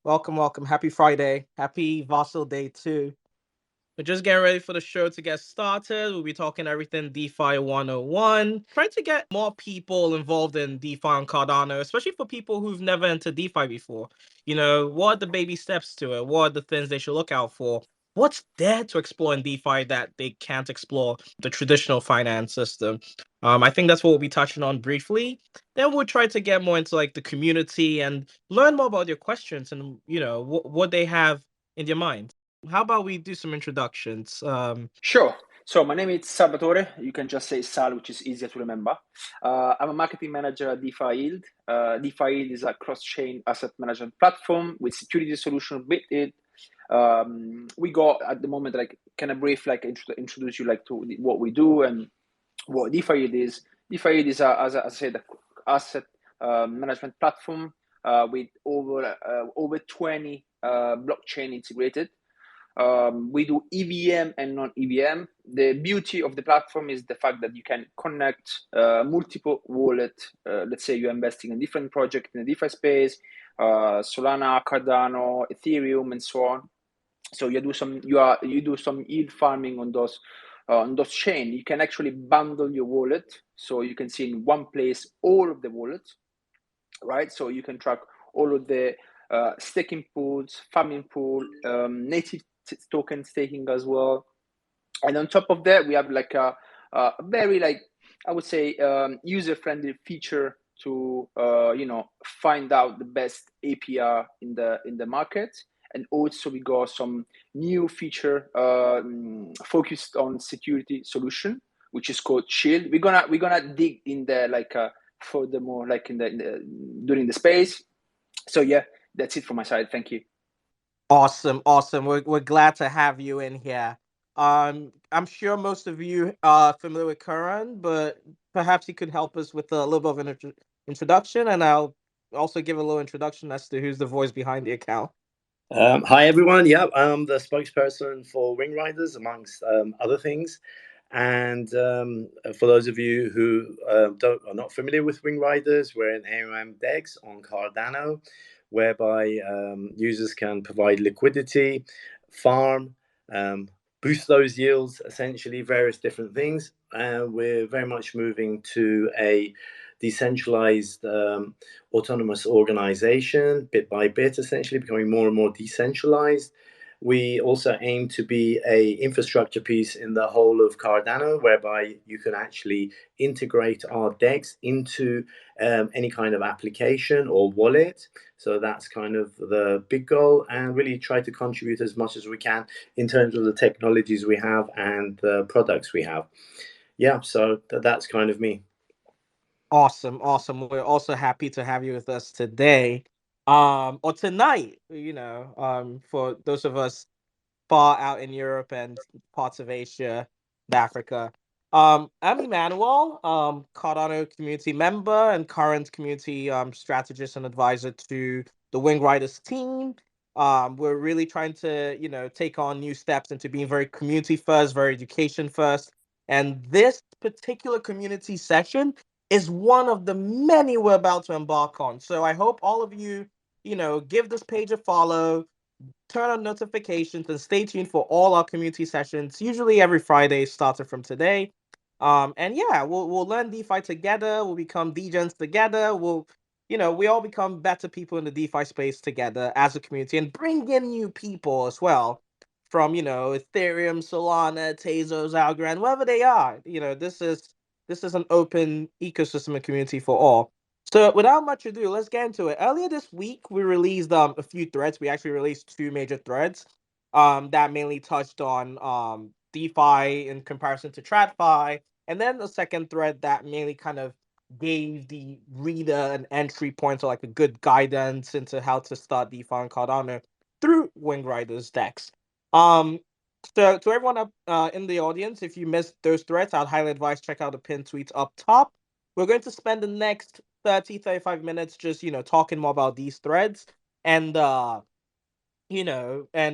Welcome, welcome. Happy Friday. Happy Vassal Day too. We're just getting ready for the show to get started. We'll be talking everything DeFi 101. Trying to get more people involved in DeFi on Cardano, especially for people who've never entered DeFi before. What are the baby steps to it? What are the things they should look out for? What's there to explore in DeFi that they can't explore the traditional finance system? I think that's what we'll be touching on briefly. Then we'll try to get more into like the community and learn more about your questions and what they have in their mind. How about we do some introductions? Sure. So my name is Salvatore. You can just say Sal, which is easier to remember. I'm a marketing manager at DeFi Yield. DeFi Yield is a cross-chain asset management platform with security solution built in. We got at the moment kind of brief introduce you to what we do and what DeFi Yield is. DeFi Yield is as I said, a asset management platform with over 20 blockchain integrated. We do EVM and non-EVM. The beauty of the platform is the fact that you can connect multiple wallets. Let's say you're investing in different projects in the DeFi space, Solana, Cardano, Ethereum, and so on. So you do some yield farming on those chain. You can actually bundle your wallet, so you can see in one place all of the wallets, right? So you can track all of the staking pools, farming pool, native token staking as well. And on top of that, we have a very I would say user-friendly feature to find out the best APR in the market. And also we got some new feature focused on security solution, which is called Shield. We're gonna dig in there furthermore during the space. So yeah, that's it from my side. Thank you. Awesome, awesome. We're glad to have you in here. I'm sure most of you are familiar with Karan, but perhaps you could help us with a little bit of an introduction, and I'll also give a little introduction as to who's the voice behind the account. Hi everyone. Yeah, I'm the spokesperson for WingRiders, amongst other things. And for those of you who are not familiar with WingRiders, we're an AUM DEX on Cardano, whereby users can provide liquidity, farm, boost those yields, essentially various different things. We're very much moving to a decentralized autonomous organization, bit by bit, essentially becoming more and more decentralized. We also aim to be a infrastructure piece in the whole of Cardano, whereby you can actually integrate our DEX into any kind of application or wallet. So that's kind of the big goal, and really try to contribute as much as we can in terms of the technologies we have and the products we have. Yeah, so that's kind of me. Awesome, awesome. We're also happy to have you with us today, or tonight. For those of us far out in Europe and parts of Asia and Africa. I'm Emmanuel, Cardano community member and current community strategist and advisor to the WingRiders team. We're really trying to, take on new steps into being very community first, very education first. And this particular community session is one of the many we're about to embark on. So I hope all of you, give this page a follow, turn on notifications, and stay tuned for all our community sessions, usually every Friday, starting from today. And yeah, we'll learn DeFi together. We'll become DGens together. We all become better people in the DeFi space together as a community, and bring in new people as well from Ethereum, Solana, Tezos, Algorand, wherever they are. This is an open ecosystem and community for all. So without much ado, let's get into it. Earlier this week, we released a few threads. We actually released two major threads that mainly touched on DeFi in comparison to TradFi, and then the second thread that mainly kind of gave the reader an entry point or like a good guidance into how to start DeFi on Cardano through WingRiders DEX. So to everyone up in the audience, if you missed those threads, I'd highly advise check out the pinned tweets up top. We're going to spend the next 35 minutes just talking more about these threads, and and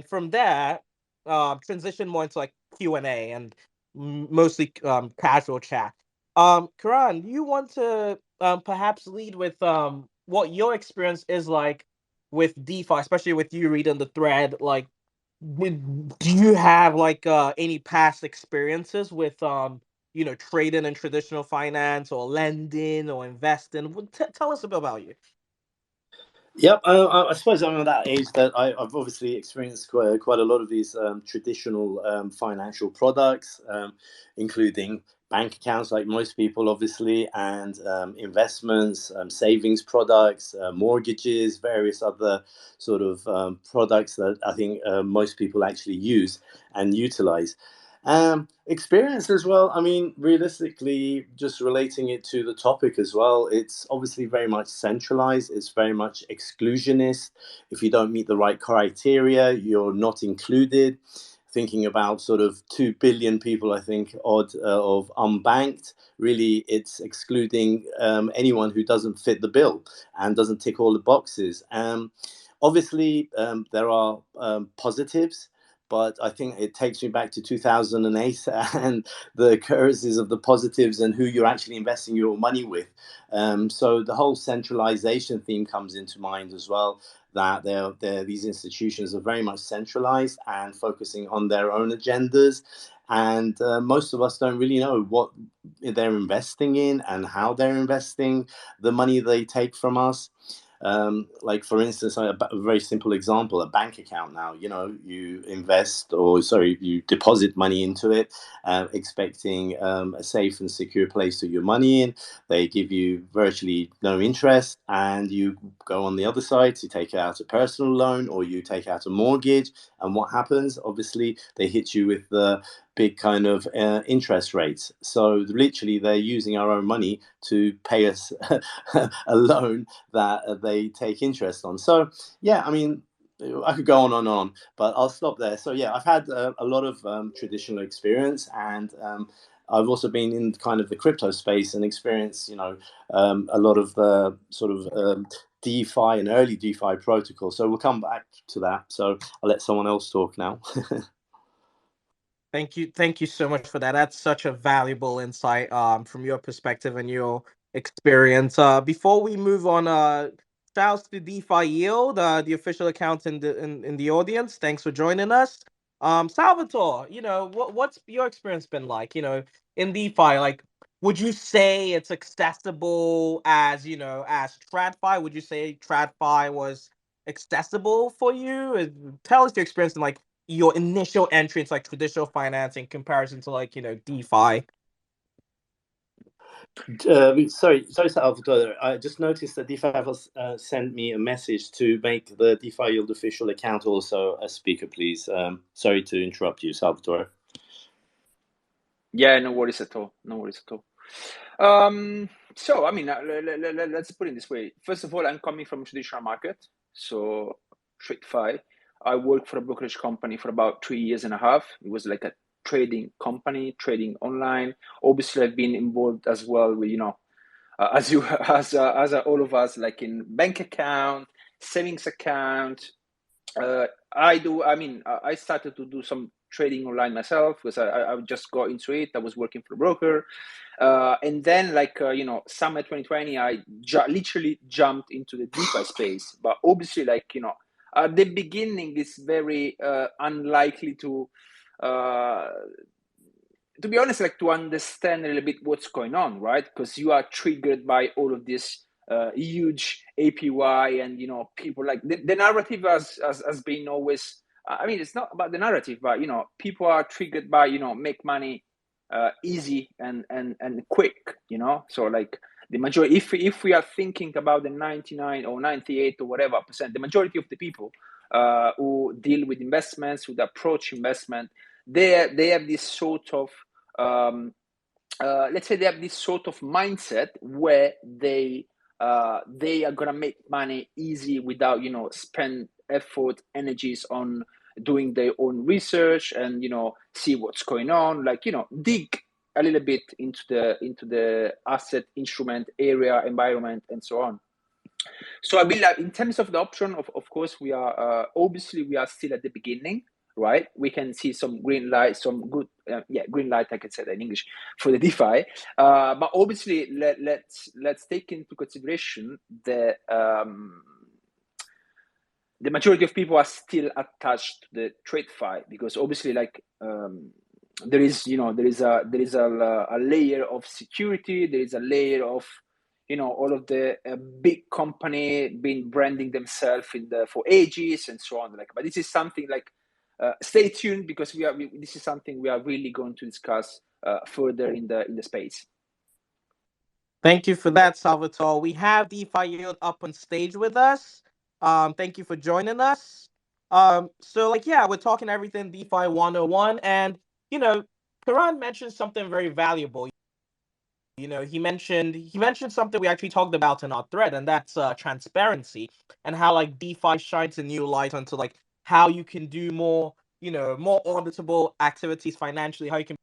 from there transition more into like Q&A and mostly casual chat. Karan, you want to perhaps lead with what your experience is like with DeFi, especially with you reading the thread, like, do you have like any past experiences with trading in traditional finance or lending or investing? Tell us a bit about you. Yep, I suppose I'm at that age that I've obviously experienced quite a lot of these traditional financial products, including bank accounts, like most people, obviously, and investments, savings products, mortgages, various other sort of products that I think most people actually use and utilize. Experience as well. I mean, realistically, just relating it to the topic as well, it's obviously very much centralized. It's very much exclusionist. If you don't meet the right criteria, you're not included. Thinking about sort of 2 billion people, I think, odd of unbanked, really, it's excluding anyone who doesn't fit the bill and doesn't tick all the boxes. Obviously, there are positives, but I think it takes me back to 2008 and the occurrences of the positives and who you're actually investing your money with. So the whole centralization theme comes into mind as well, that these institutions are very much centralized and focusing on their own agendas. And most of us don't really know what they're investing in and how they're investing the money they take from us. Like, for instance, a very simple example, a bank account now, you invest, or sorry, you deposit money into it, expecting a safe and secure place to your money in. They give you virtually no interest, and you go on the other side to take out a personal loan or you take out a mortgage. And what happens? Obviously, they hit you with the big kind of interest rates. So literally, they're using our own money to pay us a loan that they take interest on. So yeah, I mean, I could go on and on, but I'll stop there. So yeah, I've had a lot of traditional experience, and I've also been in kind of the crypto space and experienced, a lot of the sort of DeFi and early DeFi protocol. So we'll come back to that. So I'll let someone else talk now. Thank you so much for that. That's such a valuable insight from your perspective and your experience. Before we move on, shouts to DeFi Yield, the official account in the audience. Thanks for joining us. Salvatore, what's your experience been like? In DeFi, like, would you say it's accessible as as TradFi? Would you say TradFi was accessible for you? Tell us your experience in like your initial entry into like traditional finance in comparison to like DeFi. Sorry, Salvatore. I just noticed that DeFi has sent me a message to make the DeFi Yield official account also a speaker, please. Sorry to interrupt you, Salvatore. Yeah, no worries at all. No worries at all. So, I mean, let's put it this way. First of all, I'm coming from a traditional market, so TradFi. I worked for a brokerage company for about 3 years and a half. It was like a trading company, trading online. Obviously, I've been involved as well with, as you as all of us, like in bank account, savings account. I started to do some trading online myself because I just got into it. I was working for a broker. And then, like, summer 2020, I literally jumped into the DeFi space. But obviously, like, at the beginning, it's very unlikely to be honest, like, to understand a little bit what's going on, right? Because you are triggered by all of this huge APY, and people, like, the narrative has been always. I mean, it's not about the narrative, but people are triggered by make money easy and quick. So, like, the majority, if we are thinking about the 99 or 98 or whatever percent, the majority of the people who deal with investments, who approach investment, they have this sort of let's say they have this sort of mindset where they are gonna make money easy without spend effort, energies on doing their own research and see what's going on, like dig a little bit into the asset, instrument, area, environment, and so on. So I believe, in terms of the option, of course, we are obviously we are still at the beginning, right? We can see some green light, some good, green light. I can say that in English for the DeFi, but obviously let's take into consideration the majority of people are still attached to the TradeFi, because obviously, like, there is a layer of security, there is a layer of all of the big company been branding themselves for ages and so on. Like, but this is something like, stay tuned, because this is something we are really going to discuss further in the space. Thank you for that, Salvatore. We have DeFi Yield up on stage with us. Thank you for joining us. So like, yeah, we're talking everything DeFi 101, and Karan mentioned something very valuable. He mentioned something we actually talked about in our thread, and that's transparency, and how like DeFi shines a new light onto like how you can do more, more auditable activities financially, how you can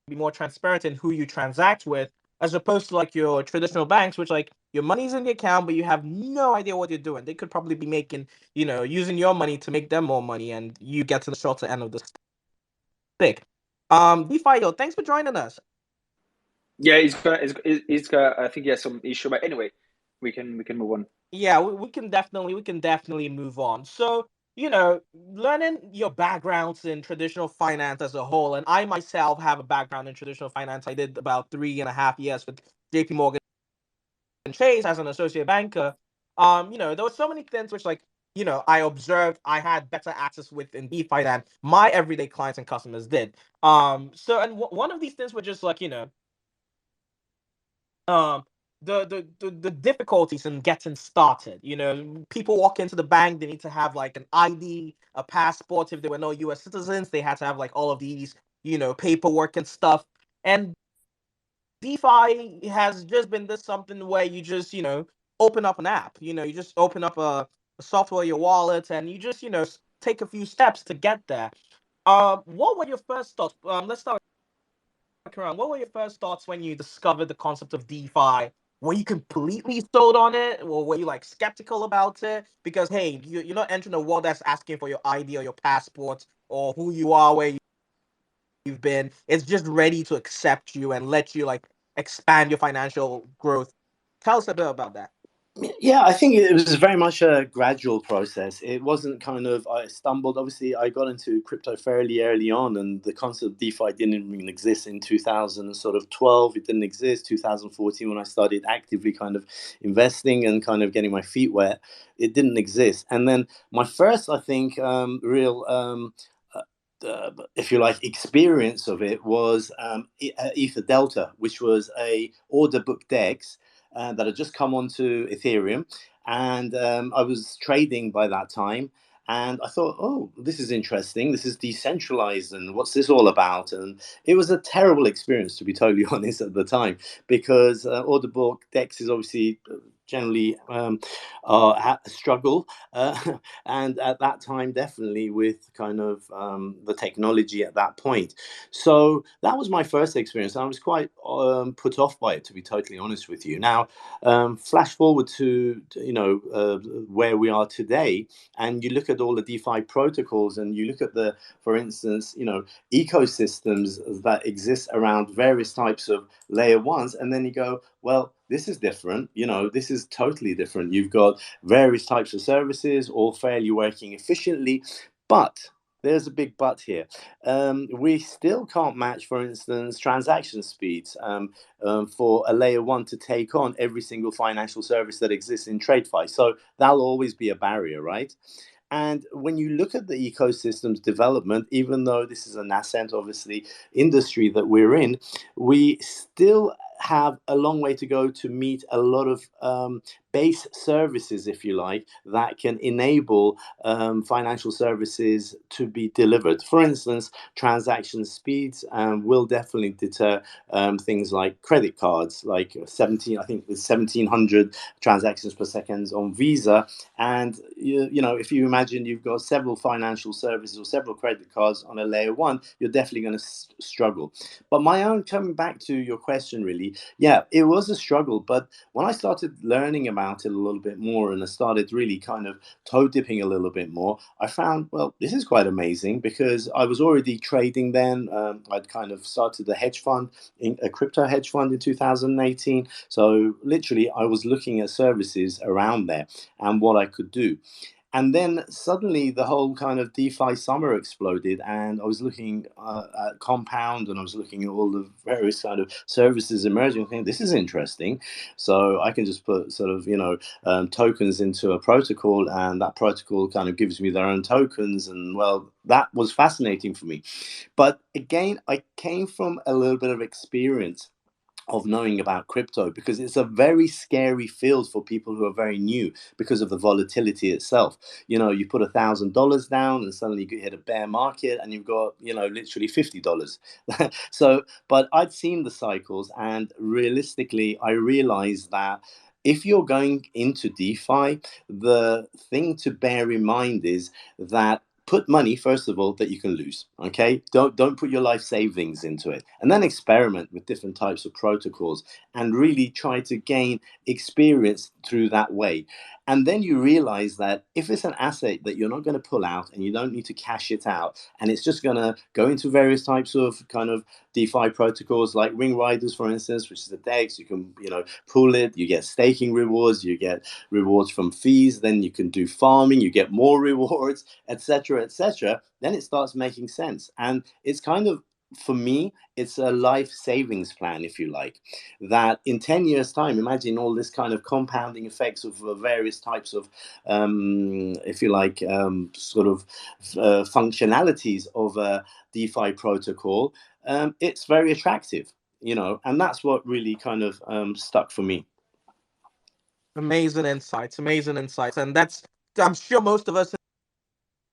be more transparent in who you transact with, as opposed to like your traditional banks, which like your money's in the account, but you have no idea what you're doing. They could probably be making, using your money to make them more money, and you get to the shorter end of the stick. DeFi, thanks for joining us. Yeah, he's gonna. I think he has some issue, but anyway, we can move on. Yeah, we can definitely move on. So, learning your backgrounds in traditional finance as a whole, and I myself have a background in traditional finance. I did about 3.5 years with JP Morgan Chase as an associate banker. There were so many things which like, I observed I had better access with in DeFi than my everyday clients and customers did. And one of these things were just like, um the difficulties in getting started. People walk into the bank, they need to have like an ID, a passport. If they were no US citizens, they had to have like all of these, paperwork and stuff. And DeFi has just been this something where you just, open up an app. You just open up a software, your wallet, and you just, take a few steps to get there. What were your first thoughts? Let's start with Karan. What were your first thoughts when you discovered the concept of DeFi? Were you completely sold on it, or were you like skeptical about it? Because hey, you're not entering a world that's asking for your ID or your passport or who you are, where you've been. It's just ready to accept you and let you like expand your financial growth. Tell us a bit about that. Yeah, I think it was very much a gradual process. It wasn't kind of, I stumbled. Obviously, I got into crypto fairly early on, and the concept of DeFi didn't even exist in 2012. It didn't exist 2014 when I started actively kind of investing and kind of getting my feet wet. It didn't exist. And then my first, I think, real if you like, experience of it was Ether Delta, which was a order book DEX that had just come onto Ethereum, and I was trading by that time. And I thought, oh, this is interesting. This is decentralized, and what's this all about? And it was a terrible experience, to be totally honest, at the time, because order book DEX is obviously generally a struggle, and at that time, definitely with kind of the technology at that point. So that was my first experience. I was quite put off by it, to be totally honest with you. Now, flash forward to where we are today, and you look at all the DeFi protocols, and you look at the, for instance, ecosystems that exist around various types of layer ones, and then you go, well, this is different. This is totally different. You've got various types of services, all fairly working efficiently, but there's a big but here. We still can't match, for instance, transaction speeds for a layer one to take on every single financial service that exists in TradeFi. So that'll always be a barrier, right? And when you look at the ecosystem's development, even though this is a nascent, obviously, industry that we're in, we still have a long way to go to meet a lot of base services, if you like, that can enable financial services to be delivered. For instance, transaction speeds will definitely deter things like credit cards, like 17, I think it's 1700 transactions per second on Visa. And if you imagine you've got several financial services or several credit cards on a layer one, you're definitely going to struggle. But my own, coming back to your question, really, yeah, it was a struggle. But when I started learning about it a little bit more, and I started really kind of toe dipping a little bit more, I found, well, this is quite amazing, because I was already trading then. I'd kind of started a crypto hedge fund in 2018. So literally, I was looking at services around there and what I could do. And then suddenly the whole kind of DeFi summer exploded, and I was looking at Compound, and I was looking at all the various kind of services emerging. Thinking, this is interesting. So I can just put sort of, tokens into a protocol, and that protocol kind of gives me their own tokens. And well, that was fascinating for me. But again, I came from a little bit of experience of knowing about crypto, because it's a very scary field for people who are very new because of the volatility itself. You put $1,000 down and suddenly you hit a bear market and you've got, literally $50. So, but I'd seen the cycles, and realistically I realized that if you're going into DeFi, the thing to bear in mind is that put money, first of all, that you can lose. Okay, don't put your life savings into it, and then experiment with different types of protocols and really try to gain experience through that way. And then you realize that if it's an asset that you're not going to pull out and you don't need to cash it out, and it's just going to go into various types of kind of DeFi protocols like WingRiders, for instance, which is a DEX, you can pull it, you get staking rewards, you get rewards from fees, then you can do farming, you get more rewards, etc., etc., then it starts making sense. And it's kind of, for me, it's a life savings plan, if you like, that in 10 years' time, imagine all this kind of compounding effects of various types of, if you like, sort of functionalities of a DeFi protocol. It's very attractive, and that's what really kind of stuck for me. Amazing insights, and I'm sure most of us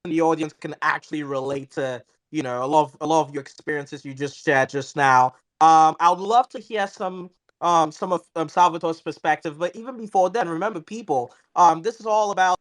in the audience can actually relate to a lot of your experiences you just shared just now. I would love to hear some of Salvatore's perspective, but even before then, remember, people, this is all about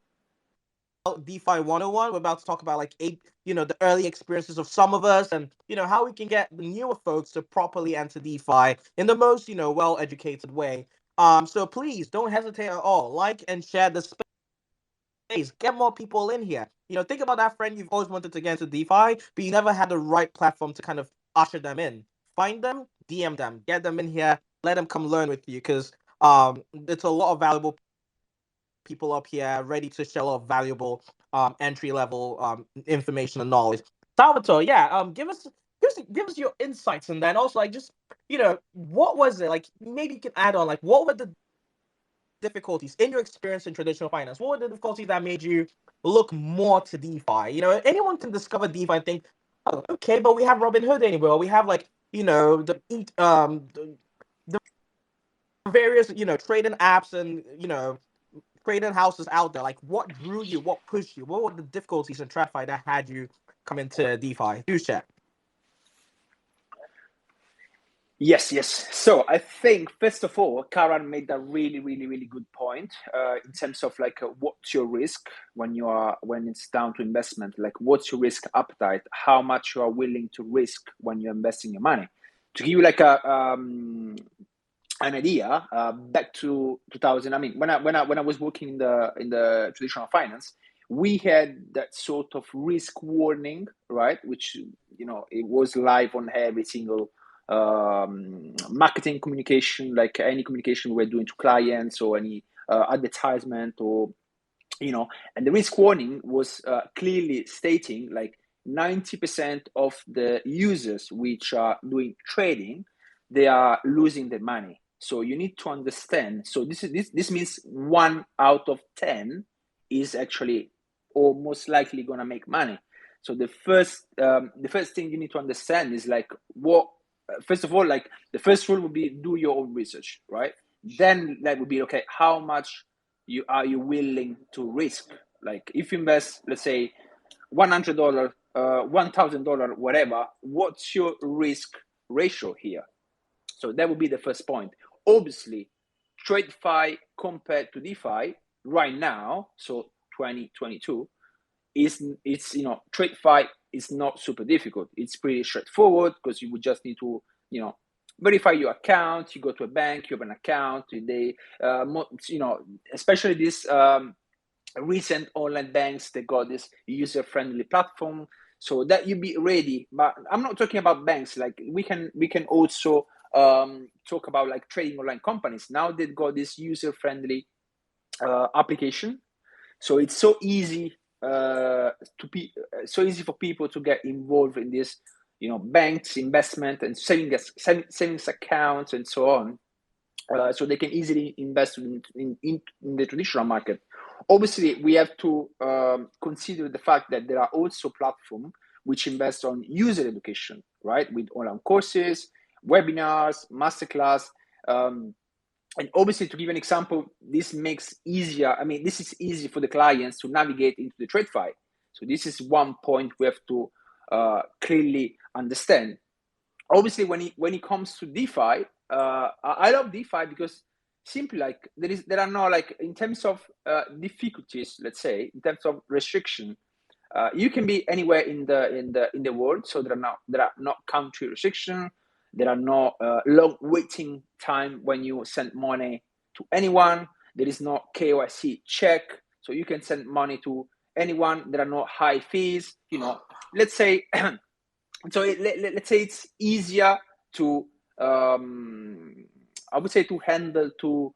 DeFi 101. We're about to talk about the early experiences of some of us, and how we can get the newer folks to properly enter DeFi in the most well educated way. So please don't hesitate at all. Like and share the space. Get more people in here. Think about that friend you've always wanted to get into DeFi, but you never had the right platform to kind of usher them in. Find them, DM them, get them in here, let them come learn with you, because it's a lot of valuable people up here ready to share a lot of valuable entry level information and knowledge. Salvatore, yeah, give us your insights, and then also like just what was it like? Maybe you can add on like what were the difficulties in your experience in traditional finance? What were the difficulties that made you look more to DeFi? Anyone can discover DeFi and think, oh, okay, but we have Robinhood anywhere. We have like the various trading apps and trading houses out there. Like, what drew you? What pushed you? What were the difficulties in TradFi that had you come into DeFi? Do share. Yes. So I think first of all, Karan made a really, really, really good point in terms of like what's your risk when it's down to investment. Like, what's your risk appetite? How much you are willing to risk when you're investing your money? To give you like an idea, back to 2000. I mean, when I was working in the traditional finance, we had that sort of risk warning, right? Which it was live on every single marketing communication, like any communication we're doing to clients or any advertisement or and the risk warning was clearly stating like 90% of the users which are doing trading, they are losing their money. So you need to understand. So this means 1 out of 10 is actually almost likely going to make money. So the first thing you need to understand is like what. First of all, like the first rule would be do your own research, right? Then that would be okay. How much are you willing to risk? Like if you invest, let's say $100, $1,000, whatever, what's your risk ratio here? So that would be the first point. Obviously, TradeFi compared to DeFi right now, so 2022, TradeFi is not super difficult. It's pretty straightforward because you would just need to, verify your account. You go to a bank, you have an account. They, especially this recent online banks, they got this user-friendly platform so that you be ready. But I'm not talking about banks. Like we can also talk about like trading online companies. Now they've got this user-friendly application. So it's so easy so easy for people to get involved in this, banks, investment, and savings accounts, and so on. So they can easily invest in the traditional market. Obviously, we have to consider the fact that there are also platforms which invest on user education, right? With online courses, webinars, masterclass. And obviously, to give an example, this makes easier. I mean, this is easy for the clients to navigate into the TradeFi. So this is one point we have to clearly understand. Obviously, when it comes to DeFi, I love DeFi because simply like there are no, like, in terms of difficulties, let's say, in terms of restriction, you can be anywhere in the world. So there are not country restriction. There are no long waiting time when you send money to anyone. There is no KYC check, so you can send money to anyone. There are no high fees. Let's say so let's say it's easier to I would say to handle, to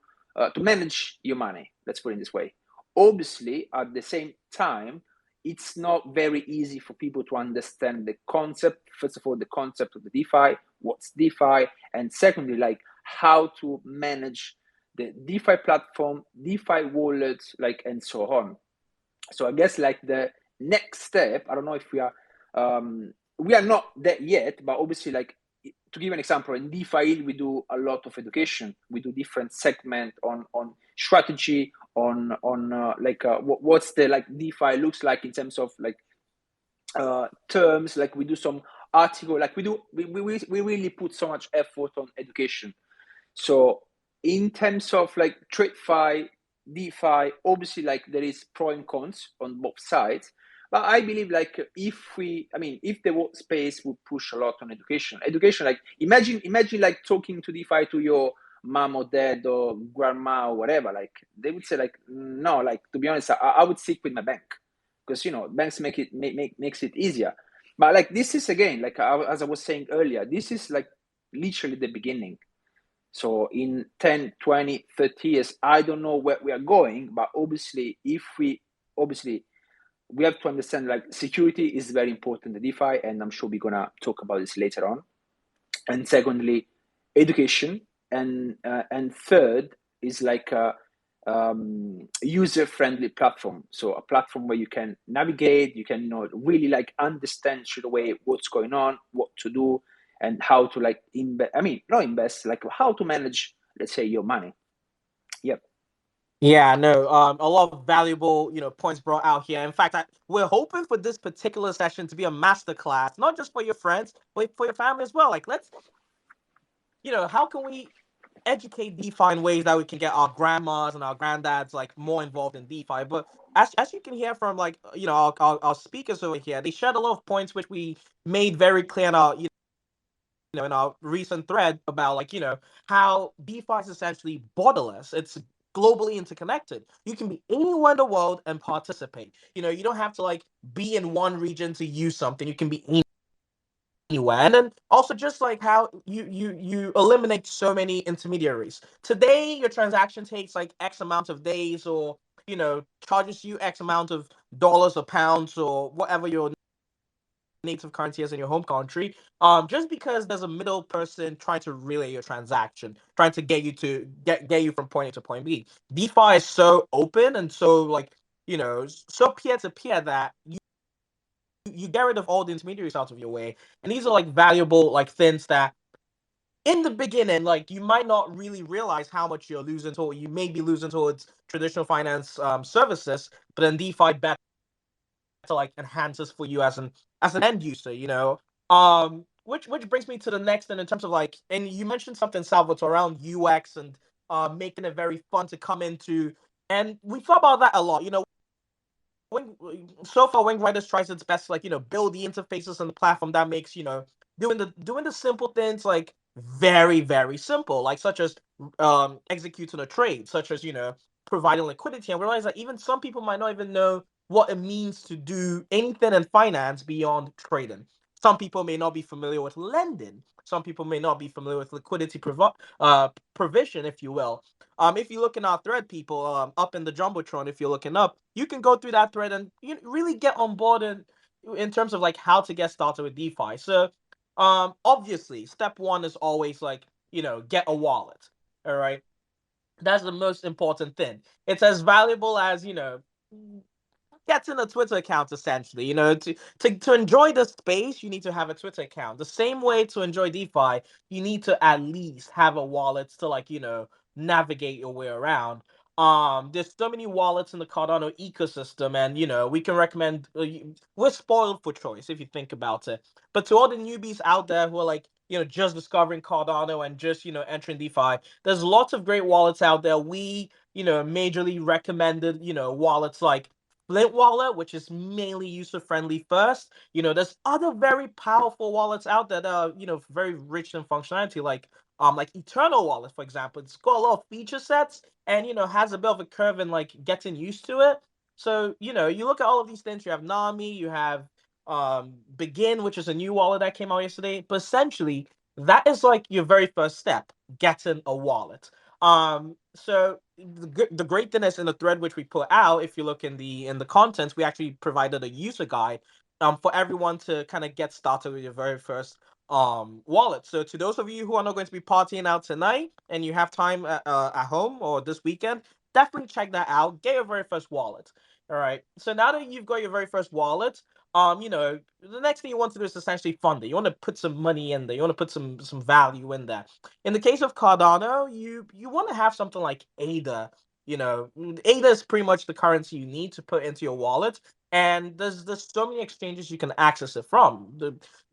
manage your money. Let's put it this way. Obviously, at the same time, it's not very easy for people to understand the concept. First of all, the concept of the DeFi, what's DeFi, and secondly, like, how to manage the DeFi platform, DeFi wallets, like, and so on. So I guess, like, the next step, I don't know if we are not there yet, but obviously, like, to give an example, in DeFi we do a lot of education. We do different segment on strategy, on what's the, like, DeFi looks like in terms of, like, terms. Like, we do some article, like, we really put so much effort on education. So in terms of, like, TradeFi, DeFi, obviously, like, there is pro and cons on both sides. But I believe, like, if the world space would push a lot on education, like, imagine like talking to DeFi to your mom or dad or grandma or whatever, like, they would say, like, no, like, to be honest, I would stick with my bank, because banks makes it easier. But, like, this is, again, like, as I was saying earlier, this is, like, literally the beginning. So in 10, 20, 30 years, I don't know where we are going, but obviously we have to understand, like, security is very important in DeFi, and I'm sure we're gonna talk about this later on. And secondly, education, and third is, like, a user-friendly platform. So a platform where you can navigate, you can really, like, understand straight away what's going on, what to do, and how to, like, not invest, like, how to manage, let's say, your money. Yep. Yeah, no, a lot of valuable, points brought out here. In fact, we're hoping for this particular session to be a masterclass, not just for your friends, but for your family as well. Like, let's, how can we educate DeFi in ways that we can get our grandmas and our granddads, like, more involved in DeFi? But as you can hear from, like, our speakers over here, they shared a lot of points which we made very clear in our, in our recent thread about, like, how DeFi is essentially borderless. It's globally interconnected. You can be anywhere in the world and participate. You don't have to, like, be in one region to use something. You can be anywhere. And then also, just like how you eliminate so many intermediaries. Today, your transaction takes, like, X amount of days, or charges you X amount of dollars or pounds or whatever your native currency is in your home country, just because there's a middle person trying to relay your transaction, trying to get you to get you from point A to point B. DeFi is so open and so, like, so peer to peer that you get rid of all the intermediaries out of your way, and these are, like, valuable, like, things that in the beginning, like, you might not really realize how much you're losing, or you may be losing towards traditional finance services, but then DeFi better, like, enhances for you as an end user, which brings me to the next thing in terms of, like, and you mentioned something, Salvatore, around UX and making it very fun to come into, and we thought about that a lot. When so far WingRiders tries its best to, like, build the interfaces and the platform that makes, doing the simple things, like, very, very simple, like, such as executing a trade, such as, providing liquidity, and realize that even some people might not even know what it means to do anything in finance beyond trading. Some people may not be familiar with lending. Some people may not be familiar with liquidity provision, if you will. If you look in our thread, people, up in the jumbotron, if you're looking up, you can go through that thread and really get on board in terms of like how to get started with DeFi. So, obviously, step one is always like get a wallet. All right, that's the most important thing. It's as valuable as getting a Twitter account essentially. To enjoy the space, you need to have a Twitter account. The same way to enjoy DeFi, you need to at least have a wallet to navigate your way around. There's so many wallets in the Cardano ecosystem, and we can recommend. We're spoiled for choice if you think about it. But to all the newbies out there who are like just discovering Cardano and just entering DeFi, there's lots of great wallets out there. We majorly recommended wallets like Flint wallet, which is mainly user friendly first. There's other very powerful wallets out there that are, very rich in functionality, like Eternal wallet, for example. It's got a lot of feature sets and has a bit of a curve in like getting used to it. So, you look at all of these things, you have Nami, you have Begin, which is a new wallet that came out yesterday. But essentially, that is like your very first step, getting a wallet. So the great thing is in the thread which we put out, if you look in the contents, we actually provided a user guide for everyone to kind of get started with your very first wallet. So to those of you who are not going to be partying out tonight and you have time at home or this weekend, definitely check that out. Get your very first wallet. All right. So now that you've got your very first wallet, the next thing you want to do is essentially fund it. You want to put some money in there. You want to put some value in there. In the case of Cardano, you want to have something like ADA. ADA is pretty much the currency you need to put into your wallet, and there's so many exchanges you can access it from.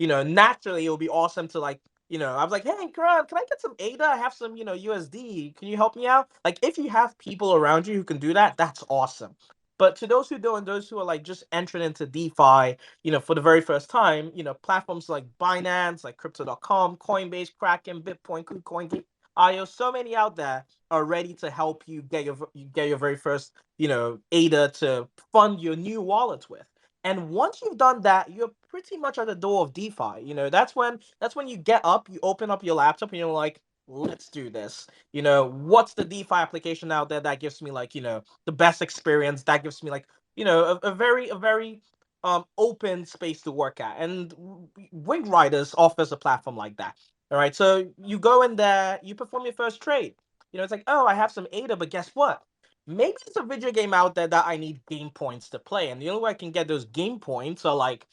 Naturally, it will be awesome to I was like, hey, Karan, can I get some ADA? I have some, USD. Can you help me out? Like, if you have people around you who can do that, that's awesome. But to those who don't, those who are like just entering into DeFi, for the very first time, platforms like Binance, like Crypto.com, Coinbase, Kraken, Bitcoin, KuCoin, IO, so many out there are ready to help you get your very first, ADA to fund your new wallet with. And once you've done that, you're pretty much at the door of DeFi. That's when you get up, you open up your laptop, and you're like, let's do this. What's the DeFi application out there that gives me like, the best experience, that gives me like, a very open space to work at. And WingRiders offers a platform like that. All right. So you go in there, you perform your first trade. It's like, oh, I have some ADA, but guess what? Maybe it's a video game out there that I need game points to play. And the only way I can get those game points are like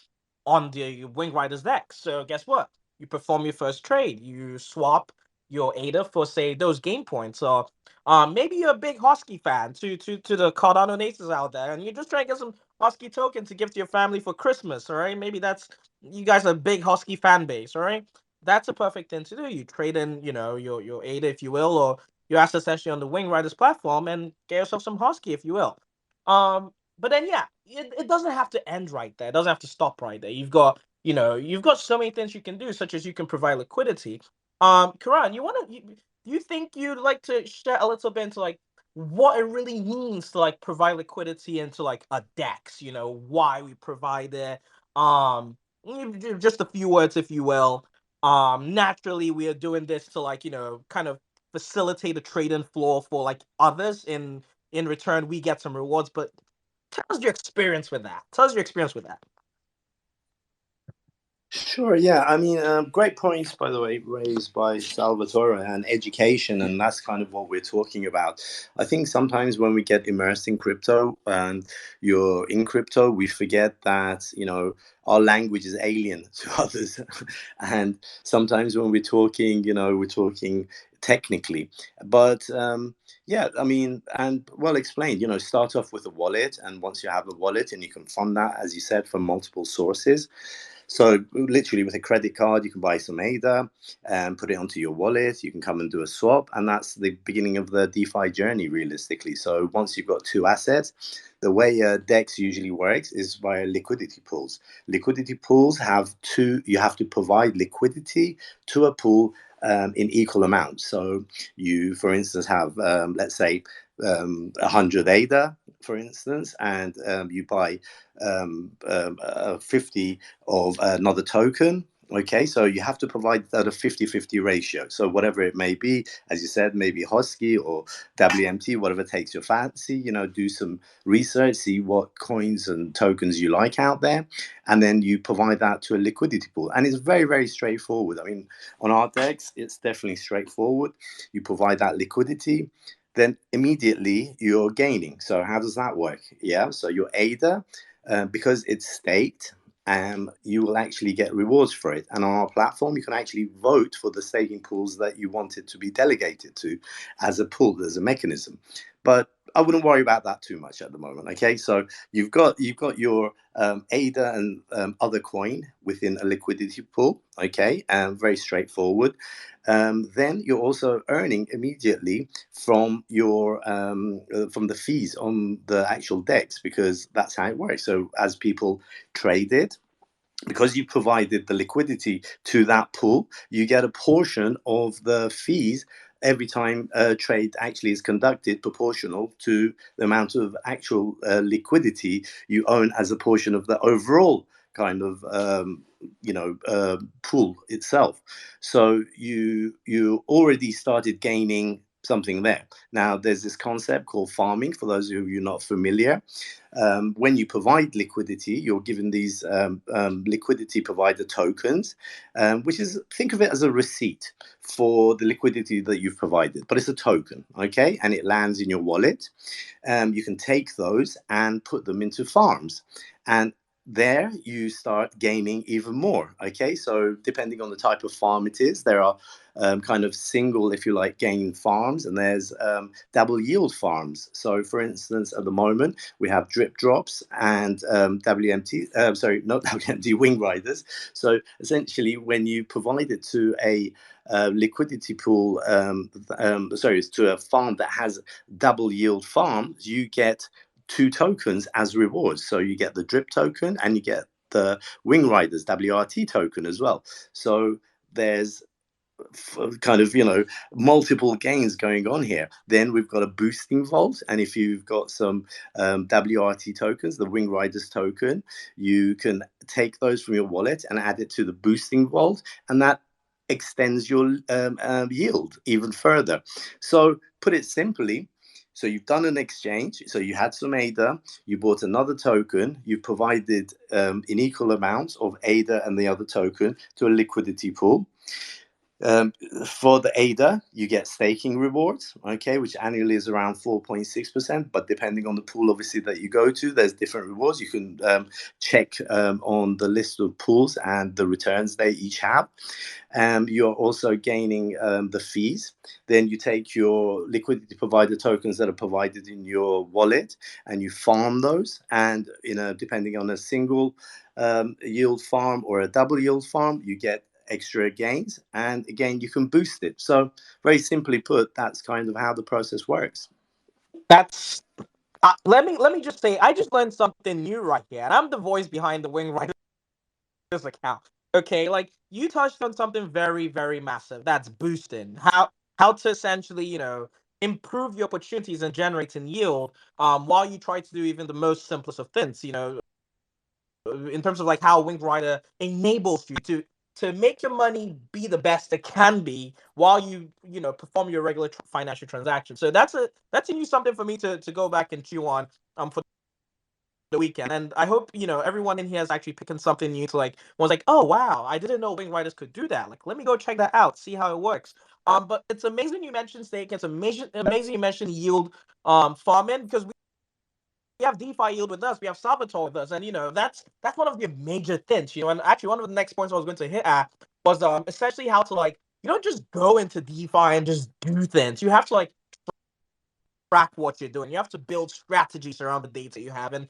on the WingRiders deck. So guess what? You perform your first trade. You swap your ADA for say those game points. Or maybe you're a big Husky fan to the Cardano natives out there, and you're just trying to get some Husky token to give to your family for Christmas. All right, maybe that's you guys are a big Husky fan base. All right, that's a perfect thing to do. You trade in, your ADA, if you will, or your assets actually on the WingRiders platform and get yourself some Husky, if you will. But then yeah, it doesn't have to end right there. It doesn't have to stop right there. You've got so many things you can do, such as you can provide liquidity. Karan, do you think you'd like to share a little bit into like what it really means to like provide liquidity into like a DEX? Why we provide it. Just a few words, if you will. Naturally, we are doing this to like kind of facilitate a trading floor for like others. In return, we get some rewards. But tell us your experience with that. Tell us your experience with that. Sure, yeah. I mean, great points, by the way, raised by Salvatore, and education, and that's kind of what we're talking about. I think sometimes when we get immersed in crypto and you're in crypto, we forget that, our language is alien to others. And sometimes when we're talking, we're talking technically. But yeah, I mean, and well explained, start off with a wallet. And once you have a wallet and you can fund that, as you said, from multiple sources. So literally with a credit card, you can buy some ADA and put it onto your wallet. You can come and do a swap. And that's the beginning of the DeFi journey, realistically. So once you've got two assets, the way DEX usually works is via liquidity pools. Liquidity pools you have to provide liquidity to a pool in equal amounts. So you, for instance, have, let's say, 100 ADA for instance, and you buy 50 of another token. Okay, so you have to provide that a 50-50 ratio. So whatever it may be, as you said, maybe Hosky or WMT, whatever takes your fancy, do some research, see what coins and tokens you like out there, and then you provide that to a liquidity pool. And it's very, very straightforward. I mean, on our DEX, it's definitely straightforward. You provide that liquidity, then immediately you're gaining. So how does that work? Yeah, so your ADA, because it's staked, you will actually get rewards for it. And on our platform, you can actually vote for the staking pools that you want it to be delegated to as a pool, as a mechanism. But I wouldn't worry about that too much at the moment. Okay, so you've got your ADA and other coin within a liquidity pool. Okay, and very straightforward. Then you're also earning immediately from your from the fees on the actual DEX, because that's how it works. So as people trade it, because you provided the liquidity to that pool, you get a portion of the fees every time a trade actually is conducted, proportional to the amount of actual liquidity you own as a portion of the overall kind of pool itself. So you already started gaining something there. Now there's this concept called farming, for those of you not familiar. When you provide liquidity, you're given these liquidity provider tokens, which is, think of it as a receipt for the liquidity that you've provided, but it's a token, okay? And it lands in your wallet. You can take those and put them into farms. And there you start gaining even more. Okay, so depending on the type of farm it is, there are kind of single, if you like, gain farms, and there's double yield farms. So for instance, at the moment we have drip drops and WMT, sorry, not WMT, WingRiders. So essentially, when you provide it to a liquidity pool, sorry, to a farm that has double yield farms, you get 2 tokens as rewards. So you get the drip token and you get the WingRiders WRT token as well. So there's kind of multiple gains going on here. Then we've got a boosting vault, and if you've got some WRT tokens, the WingRiders token, you can take those from your wallet and add it to the boosting vault, and that extends your yield even further. So put it simply, so you've done an exchange. So you had some ADA, you bought another token, you provided in equal amounts of ADA and the other token to a liquidity pool. For the ADA, you get staking rewards, okay, which annually is around 4.6%. But depending on the pool, obviously, that you go to, there's different rewards. You can check on the list of pools and the returns they each have. You're also gaining the fees. Then you take your liquidity provider tokens that are provided in your wallet and you farm those. And depending on a single yield farm or a double yield farm, you get extra gains, and again you can boost it. So very simply put, that's kind of how the process works. That's let me just say, I just learned something new right here, and I'm the voice behind the WingRiders account. Okay, like, you touched on something very, very massive. That's boosting. How to essentially, improve your opportunities and generating yield, while you try to do even the most simplest of things. In terms of like how WingRider enables you to make your money be the best it can be while you perform your regular financial transactions. So that's a new something for me to go back and chew on for the weekend. And I hope everyone in here is actually picking something new to like was like, oh wow, I didn't know WingRiders could do that. Like, let me go check that out, see how it works. But it's amazing you mentioned stake. It's amazing you mentioned yield farming, because we have DeFi yield with us, we have Salvatore with us, and that's one of the major things. And actually, one of the next points I was going to hit at was essentially how to, like, you don't just go into DeFi and just do things. You have to like track what you're doing. You have to build strategies around the data you have, and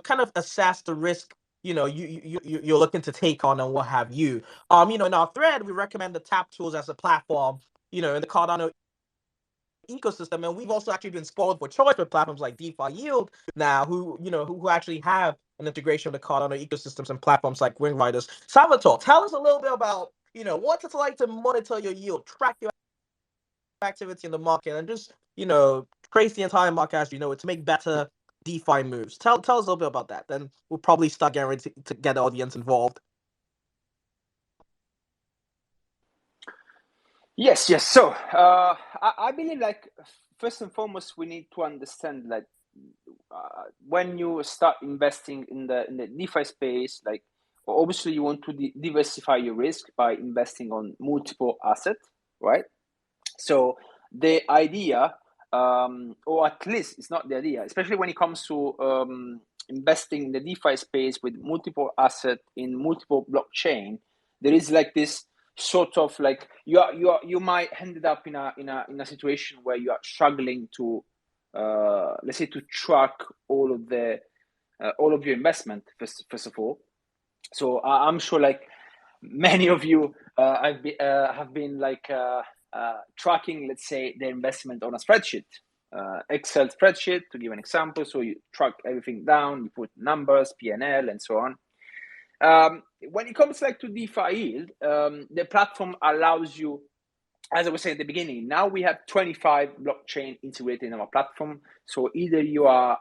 kind of assess the risk you're looking to take on and what have you. In our thread, we recommend the Tap Tools as a platform. In the Cardano ecosystem, and we've also actually been spoiled for choice with platforms like DeFi Yield now, who actually have an integration with the Cardano ecosystems and platforms like WingRiders. Salvatore, tell us a little bit about what it's like to monitor your yield, track your activity in the market, and just trace the entire market as to make better DeFi moves. Tell us a little bit about that. Then we'll probably start getting ready to get the audience involved. Yes. So I believe, like, first and foremost, we need to understand, like, when you start investing in the DeFi space, like, obviously you want to diversify your risk by investing on multiple assets, right? So the idea, or at least it's not the idea, especially when it comes to investing in the DeFi space with multiple assets in multiple blockchain, there is like this sort of, like, you might ended up in a situation where you are struggling to, let's say, to track all of your investment, first of all. So I'm sure, like, many of you have been like tracking, let's say, the investment on a spreadsheet, Excel spreadsheet, to give an example. So you track everything down, you put numbers, P&L, and so on. When it comes, like, to DeFi yield, the platform allows you, as I was saying at the beginning, now we have 25 blockchain integrated in our platform. So either you are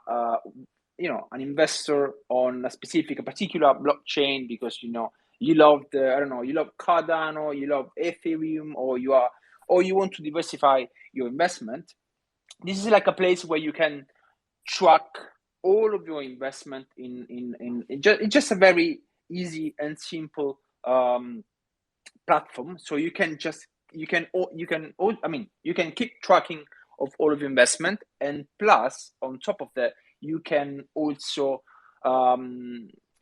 an investor on a particular blockchain because you love you love Cardano, you love Ethereum, or you want to diversify your investment. This is like a place where you can track all of your investment in just a very easy and simple platform. So you can keep tracking of all of your investment, and plus, on top of that, you can also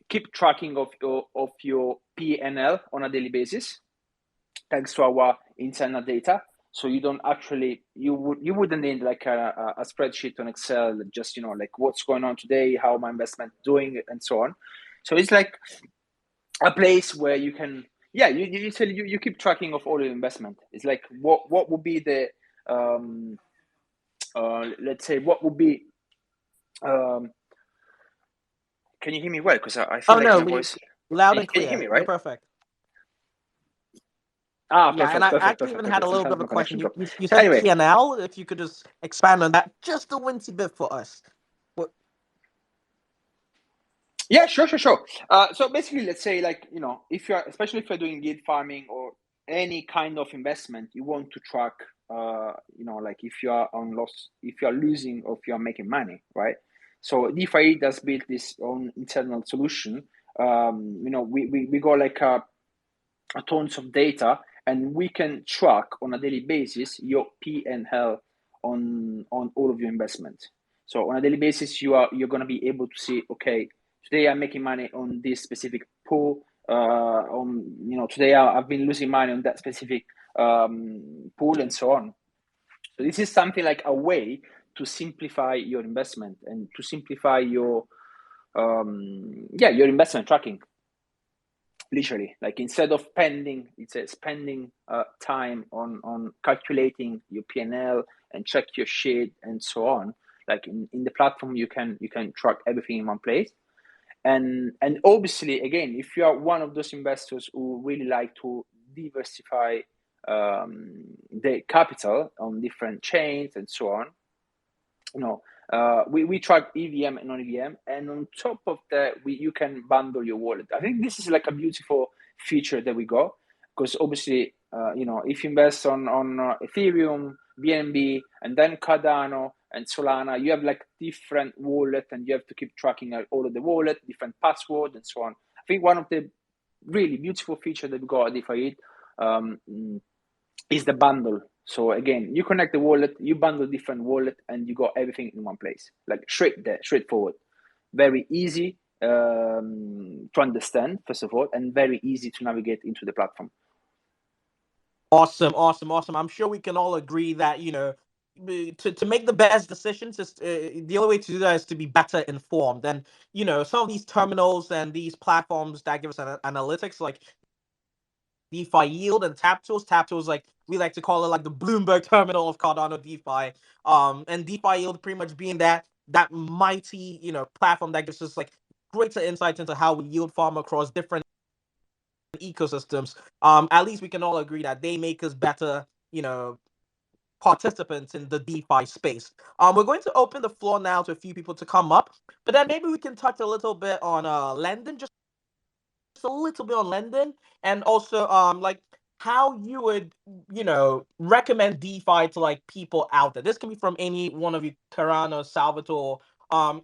keep tracking of your P&L on a daily basis, thanks to our internal data. So you don't actually, you wouldn't need like a spreadsheet on Excel, just like what's going on today, how my investment doing, and so on. So it's like a place where you can, you keep tracking of all your investment. It's like what would be the let's say, what would be can you hear me well? Because I feel like my voice loud and can you clear. hear me, You're right? perfect. Perfect, And I perfect, actually perfect, even had perfect. a little bit Sometimes of a my question. connection dropped. You said Anyway, P&L. If you could just expand on that just a wincy bit for us. yeah, sure. So basically, let's say, like, especially if you're doing yield farming or any kind of investment, you want to track, like, if you are on loss, if you are losing, or if you are making money, right? So DeFi does build this own internal solution. We got like a tons of data, and we can track on a daily basis your P&L on all of your investment. So on a daily basis, you're going to be able to see, okay, today I'm making money on this specific pool. Today I've been losing money on that specific pool, and so on. So this is something like a way to simplify your investment and to simplify your investment tracking. Literally, like, instead of spending time on calculating your P&L and check your sheet and so on, like, in the platform, you can track everything in one place. And obviously, again, if you are one of those investors who really like to diversify the capital on different chains and so on, we track EVM and non-EVM, and on top of that, you can bundle your wallet. I think this is like a beautiful feature that we got, because obviously, if you invest on Ethereum, BNB, and then Cardano and Solana, you have like different wallet, and you have to keep tracking all of the wallet, different password, and so on. I think one of the really beautiful feature that we got at DeFi is the bundle. So again, you connect the wallet, you bundle different wallet, and you got everything in one place, like straightforward, very easy to understand, first of all, and very easy to navigate into the platform. Awesome. I'm sure we can all agree that to make the best decisions, is the only way to do that is to be better informed. And some of these terminals and these platforms that give us analytics, like DeFi yield and tap tools. Tap tools, like we like to call it, like the Bloomberg terminal of Cardano DeFi. And DeFi yield pretty much being that mighty platform that gives us like greater insights into how we yield farm across different ecosystems. At least we can all agree that they make us better, participants in the DeFi space. We're going to open the floor now to a few people to come up, but then maybe we can touch a little bit on lending, just a little bit on lending, and also like how you would recommend DeFi to like people out there. This can be from any one of you, Carano, Salvatore.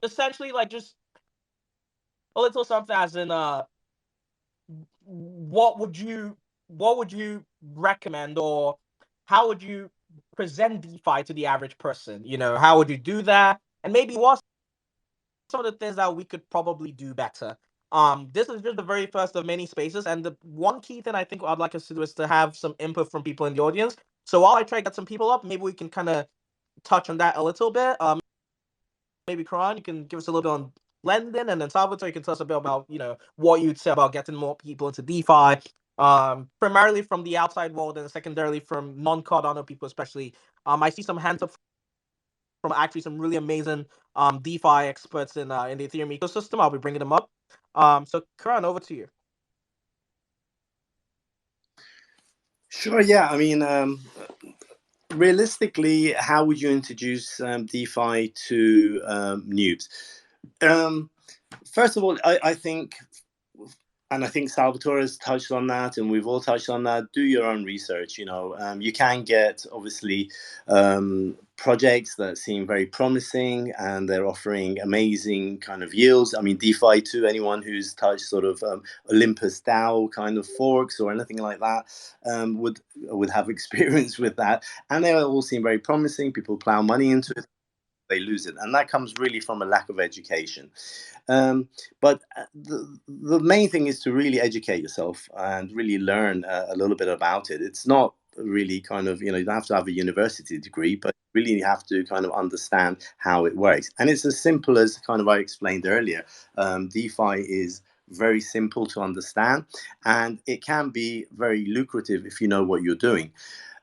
Essentially like just a little something as in what would you recommend, or how would you present DeFi to the average person? How would you do that? And maybe what some of the things that we could probably do better. This is just the very first of many spaces, and the one key thing I think I'd like us to do is to have some input from people in the audience. So while I try to get some people up, maybe we can kind of touch on that a little bit. Maybe Karan, you can give us a little bit on lending, and then Salvatore, you can tell us a bit about what you'd say about getting more people into DeFi. Primarily from the outside world, and secondarily from non-Cardano people, especially. I see some hands up from actually some really amazing DeFi experts in the Ethereum ecosystem. I'll be bringing them up. So Karan, over to you. Sure. Yeah. I mean, realistically, how would you introduce DeFi to noobs? First of all, I think, and I think Salvatore has touched on that, and we've all touched on that. Do your own research. You can get obviously projects that seem very promising, and they're offering amazing kind of yields. I mean, DeFi, to anyone who's touched sort of Olympus DAO kind of forks or anything like that, would have experience with that, and they all seem very promising. People plow money into it, they lose it, and that comes really from a lack of education. But the main thing is to really educate yourself and really learn a little bit about it. It's not really kind of, you don't have to have a university degree, but really have to kind of understand how it works. And it's as simple as kind of I explained earlier. DeFi is very simple to understand, and it can be very lucrative if you know what you're doing.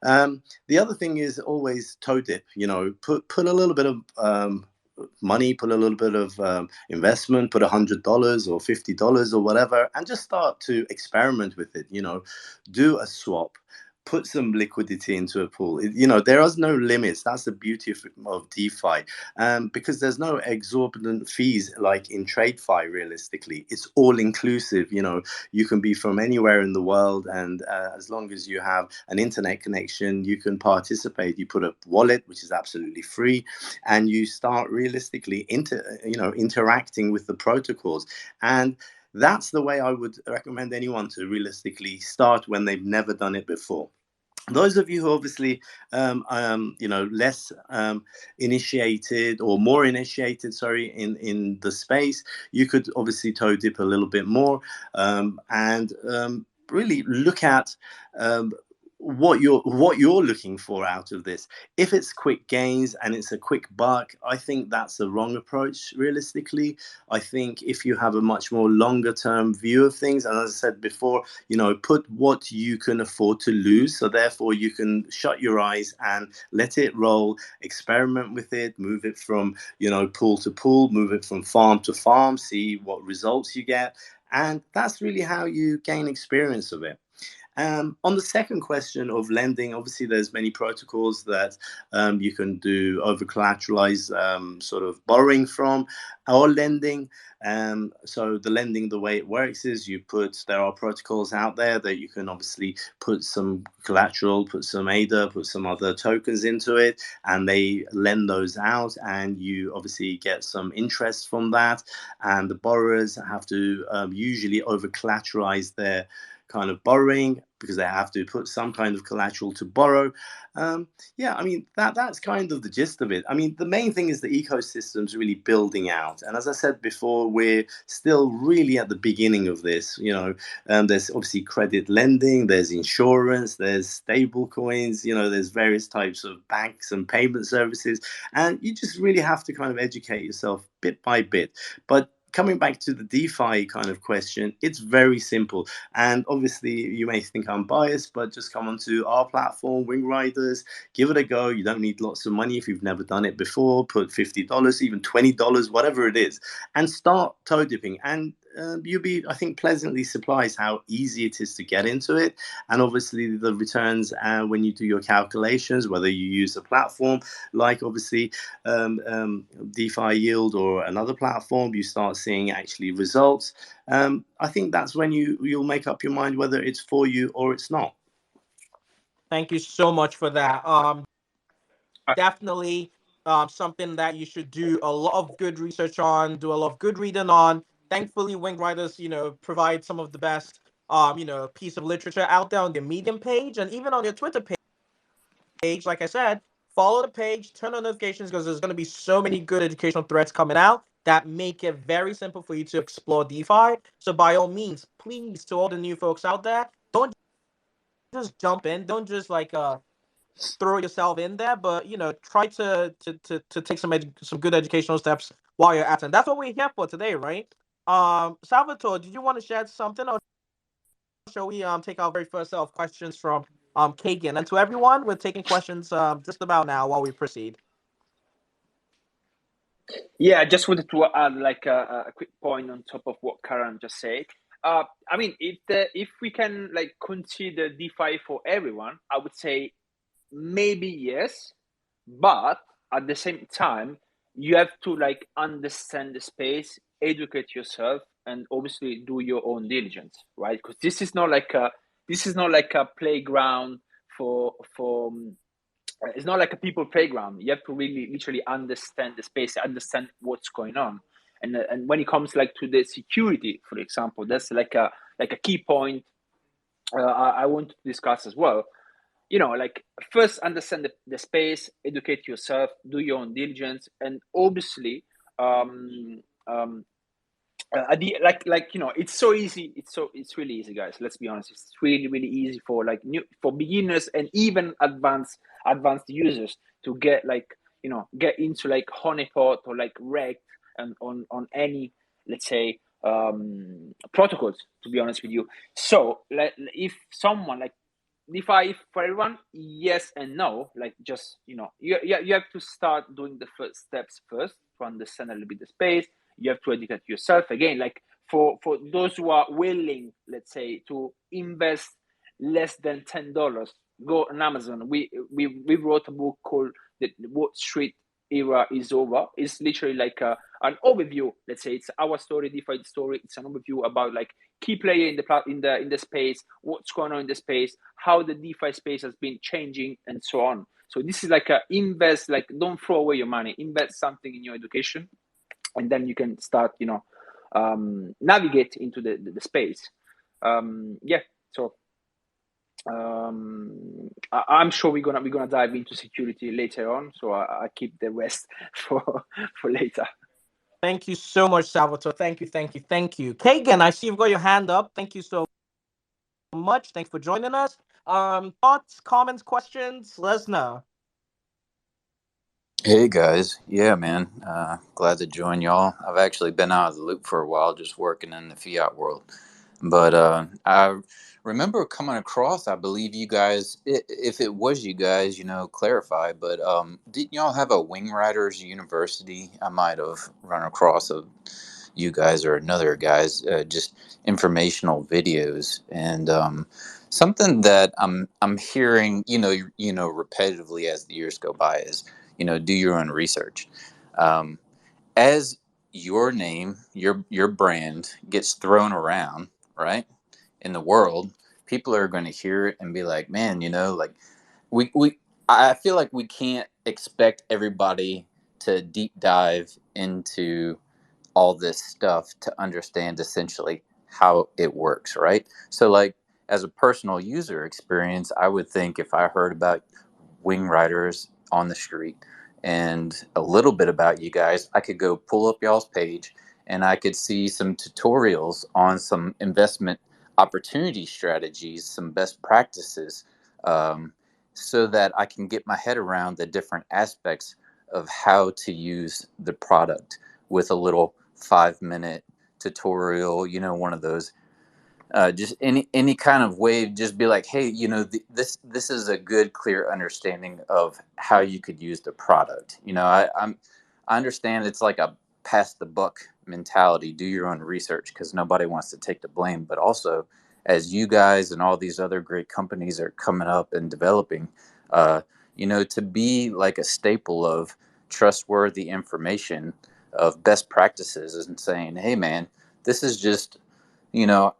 The other thing is always toe dip. Put a little bit of money, put a little bit of investment, put $100 or $50 or whatever, and just start to experiment with it. Do a swap. Put some liquidity into a pool. There is no limits. That's the beauty of DeFi, because there's no exorbitant fees like in TradeFi. Realistically, it's all inclusive. You can be from anywhere in the world, and as long as you have an internet connection, you can participate. You put a wallet, which is absolutely free, and you start realistically interacting with the protocols. And that's the way I would recommend anyone to realistically start when they've never done it before. Those of you who obviously, less initiated or more initiated, in the space, you could obviously toe dip a little bit more, and really look at what you're looking for out of this. If it's quick gains and it's a quick buck, I think that's the wrong approach. Realistically, I think if you have a much more longer term view of things, and as I said before, put what you can afford to lose, so therefore you can shut your eyes and let it roll, experiment with it, move it from pool to pool, move it from farm to farm, see what results you get, and that's really how you gain experience of it. On the second question of lending, obviously there's many protocols that you can do over collateralized sort of borrowing from, or lending. So the lending, the way it works is there are protocols out there that you can obviously put some collateral, put some ADA, put some other tokens into it, and they lend those out, and you obviously get some interest from that. And the borrowers have to usually over collateralize their kind of borrowing, because they have to put some kind of collateral to borrow. I mean, that's kind of the gist of it. I mean, the main thing is the ecosystem's really building out. And as I said before, we're still really at the beginning of this. There's obviously credit lending, there's insurance, there's stable coins, there's various types of banks and payment services. And you just really have to kind of educate yourself bit by bit. But coming back to the DeFi kind of question, it's very simple. And obviously, you may think I'm biased, but just come onto our platform, WingRiders, give it a go. You don't need lots of money if you've never done it before. Put $50, even $20, whatever it is, and start toe dipping. And you'll be, I think, pleasantly surprised how easy it is to get into it. And obviously the returns, when you do your calculations, whether you use a platform like obviously DeFi Yield or another platform, you start seeing actually results. I think that's when you'll make up your mind whether it's for you or it's not. Thank you so much for that. Definitely something that you should do a lot of good research on, do a lot of good reading on. Thankfully, WingRiders, provide some of the best, piece of literature out there on their Medium page and even on their Twitter page. Like I said, follow the page, turn on notifications because there's going to be so many good educational threads coming out that make it very simple for you to explore DeFi. So by all means, please, to all the new folks out there, don't just jump in. Don't just throw yourself in there, but try to take some good educational steps while you're at it. And that's what we're here for today, right? Salvatore, did you want to share something, or shall we take our very first set of questions from Kagan? And to everyone, we're taking questions just about now while we proceed. Yeah, I just wanted to add like a quick point on top of what Karan just said. I mean, if we can like consider DeFi for everyone, I would say maybe yes, but at the same time, you have to like understand the space, educate yourself, and obviously do your own diligence, right? Because this is not like a playground for it's not like a people playground. You have to really literally understand the space, understand what's going on. And when it comes like to the security, for example, that's like a key point I want to discuss as well. Like first understand the space, educate yourself, do your own diligence, and obviously it's so easy, it's really easy, guys. Let's be honest, it's really really easy for like for beginners and even advanced users to get get into like honeypot or like rect and on any, let's say, protocols, to be honest with you. So like if someone like DeFi for everyone, yes and no. Like just you have to start doing the first steps first to understand a little bit the space. You have to educate yourself again. Like for those who are willing, let's say, to invest less than $10, go on Amazon. We wrote a book called "The Wall Street Era Is Over." It's literally like an overview. Let's say it's our story, DeFi story. It's an overview about like key player in the space, what's going on in the space, how the DeFi space has been changing, and so on. So this is like a invest. Like don't throw away your money. Invest something in your education, and then you can start navigate into the space. So I'm sure we're gonna dive into security later on, so I keep the rest for later. Thank you so much, Salvatore. Thank you. Kagan, I see you've got your hand up. Thank you so much. Thanks for joining us. Thoughts, comments, questions, let us know. Hey guys, yeah, man, glad to join y'all. I've actually been out of the loop for a while, just working in the fiat world. But I remember coming across, I believe you guys, if it was you guys, clarify. But didn't y'all have a WingRiders University? I might have run across you guys or another guys, just informational videos and something that I'm hearing, repetitively as the years go by is, do your own research. As your name, your brand gets thrown around, right, in the world, people are going to hear it and be like, man, like we I feel like we can't expect everybody to deep dive into all this stuff to understand essentially how it works, right? So like as a personal user experience, I would think if I heard about WingRiders on the street and a little bit about you guys, I could go pull up y'all's page and I could see some tutorials on some investment opportunity strategies, some best practices, so that I can get my head around the different aspects of how to use the product with a little 5-minute tutorial, one of those, just any kind of way, just be like, hey, this is a good, clear understanding of how you could use the product. I understand it's like a pass the buck mentality, do your own research because nobody wants to take the blame. But also, as you guys and all these other great companies are coming up and developing, uh, to be like a staple of trustworthy information, of best practices, and saying, hey, man, this is just,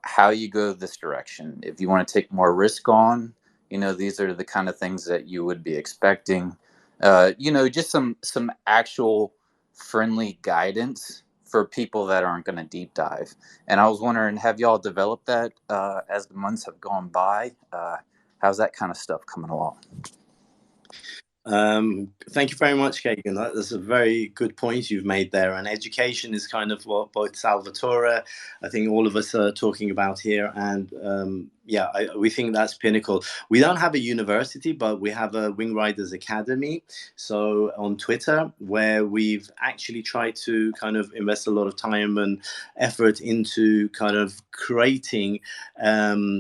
how you go this direction. If you want to take more risk on, these are the kind of things that you would be expecting. Just some actual friendly guidance for people that aren't going to deep dive. And I was wondering, have y'all developed that as the months have gone by? How's that kind of stuff coming along? Thank you very much, Kagan. That's a very good point you've made there. And education is kind of what both Salvatore, I think all of us are talking about here. And we think that's pinnacle. We don't have a university, but we have a WingRiders Academy. So on Twitter, where we've actually tried to kind of invest a lot of time and effort into kind of creating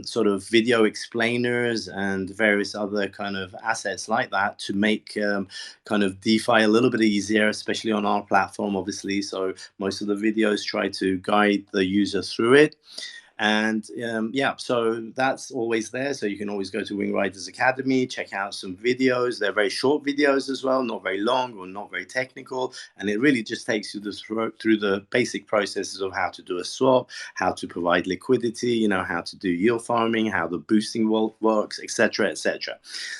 sort of video explainers and various other kind of assets like that to make kind of DeFi a little bit easier, especially on our platform, obviously. So most of the videos try to guide the user through it. And so that's always there. So you can always go to WingRiders Academy, check out some videos. They're very short videos as well, not very long or not very technical. And it really just takes you through the basic processes of how to do a swap, how to provide liquidity, how to do yield farming, how the boosting works, etc., etc.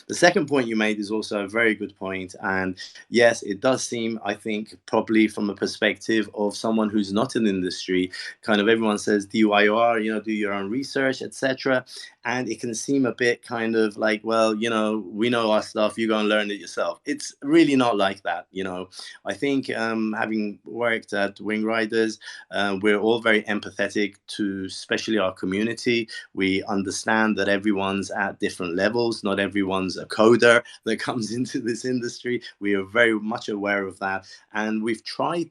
The second point you made is also a very good point. And yes, it does seem, I think, probably from a perspective of someone who's not in the industry, kind of everyone says DYOR, do your own research, etc. And it can seem a bit kind of like, well, we know our stuff, you go and learn it yourself. It's really not like that. I think having worked at WingRiders, we're all very empathetic to especially our community. We understand that everyone's at different levels. Not everyone's a coder that comes into this industry. We are very much aware of that. And we've tried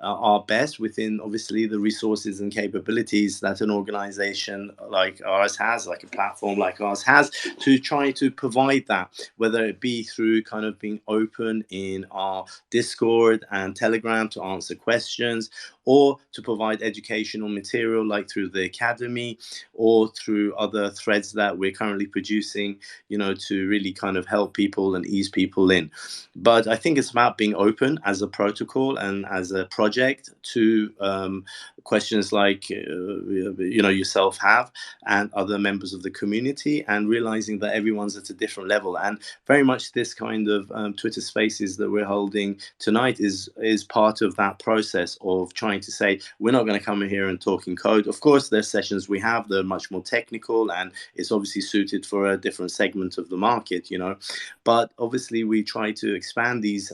our best within, obviously, the resources and capabilities that an organization like ours has, like a platform like ours has, to try to provide that, whether it be through kind of being open in our Discord and Telegram to answer questions, or to provide educational material like through the academy or through other threads that we're currently producing, to really kind of help people and ease people in. But I think it's about being open as a protocol and as a project to questions like yourself have and other members of the community, and realizing that everyone's at a different level. And very much this kind of Twitter Spaces that we're holding tonight is part of that process of trying to say, we're not going to come in here and talk in code. Of course, there's sessions we have that are much more technical, and it's obviously suited for a different segment of the market, but obviously we try to expand these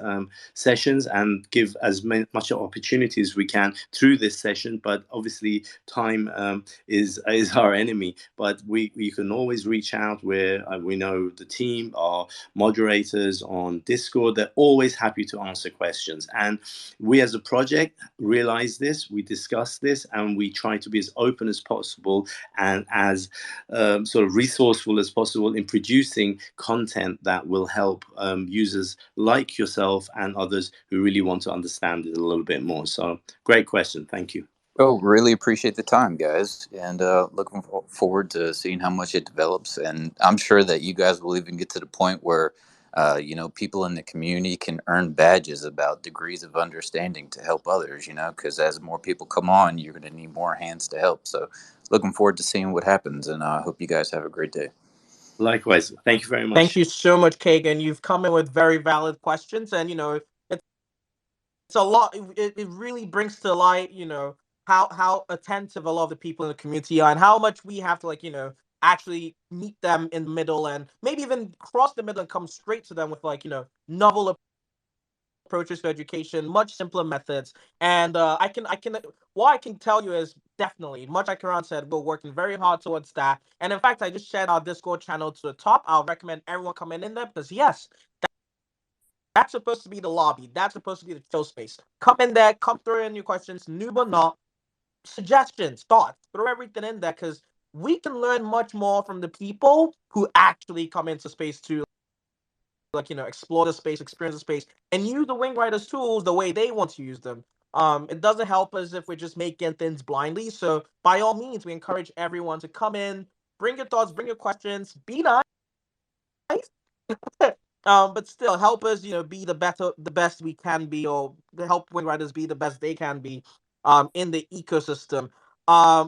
sessions and give as much opportunity as we can through this session. But obviously time is our enemy, but we can always reach out where we know the team, our moderators on Discord, they're always happy to answer questions. And we as a project realize this, we discuss this, and we try to be as open as possible and as sort of resourceful as possible in producing content that will help users like yourself and others who really want to understand it a little bit more. So great question. Thank you. Oh, really appreciate the time, guys, and looking forward to seeing how much it develops. And I'm sure that you guys will even get to the point where, people in the community can earn badges about degrees of understanding to help others, because as more people come on, you're going to need more hands to help. So looking forward to seeing what happens, and I hope you guys have a great day. Likewise. Thank you very much. Thank you so much, Kagan. You've come in with very valid questions, and it's a lot. It really brings to light, how attentive a lot of the people in the community are, and how much we have to actually meet them in the middle, and maybe even cross the middle and come straight to them with novel approaches to education, much simpler methods. And what I can tell you is definitely, much like Karan said, we're working very hard towards that. And in fact, I just shared our Discord channel to the top. I'll recommend everyone coming in there, because yes, that's supposed to be the lobby. That's supposed to be the chill space. Come in there, come throw in your questions, noob or not, suggestions, thoughts, throw everything in there, because we can learn much more from the people who actually come into space to explore the space, experience the space, and use the WingRiders tools the way they want to use them. It doesn't help us if we're just making things blindly. So by all means, we encourage everyone to come in, bring your thoughts, bring your questions, be nice. But still help us, be the best we can be, or help WingRiders be the best they can be, in the ecosystem.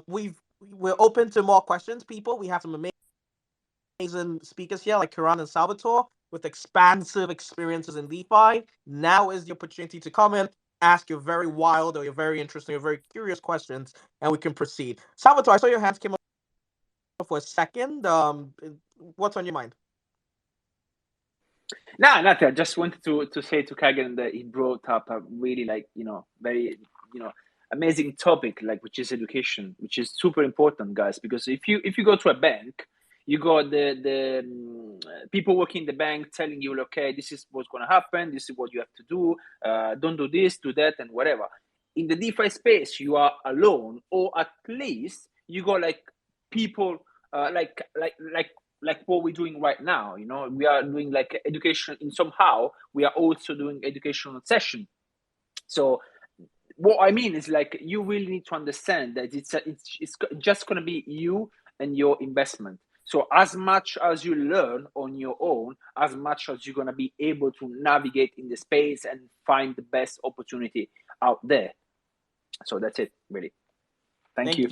We're open to more questions, people. We have some amazing speakers here, like Kiran and Salvatore, with expansive experiences in DeFi. Now is the opportunity to come in, ask your very wild or your very interesting or very curious questions, and we can proceed. Salvatore, I saw your hands came up for a second. What's on your mind? No, nothing. I just wanted to say to Kagan that he brought up a really very amazing topic, like, which is education, which is super important, guys. Because if you go to a bank, you got the people working in the bank telling you, okay, this is what's going to happen, this is what you have to do, don't do this, do that, and whatever. In the DeFi space, you are alone, or at least you got like people like what we're doing right now. We are doing like education in somehow. We are also doing educational session. So what I mean is, like, you really need to understand that it's just going to be you and your investment. So as much as you learn on your own, as much as you're going to be able to navigate in the space and find the best opportunity out there. So that's it, really. Thank you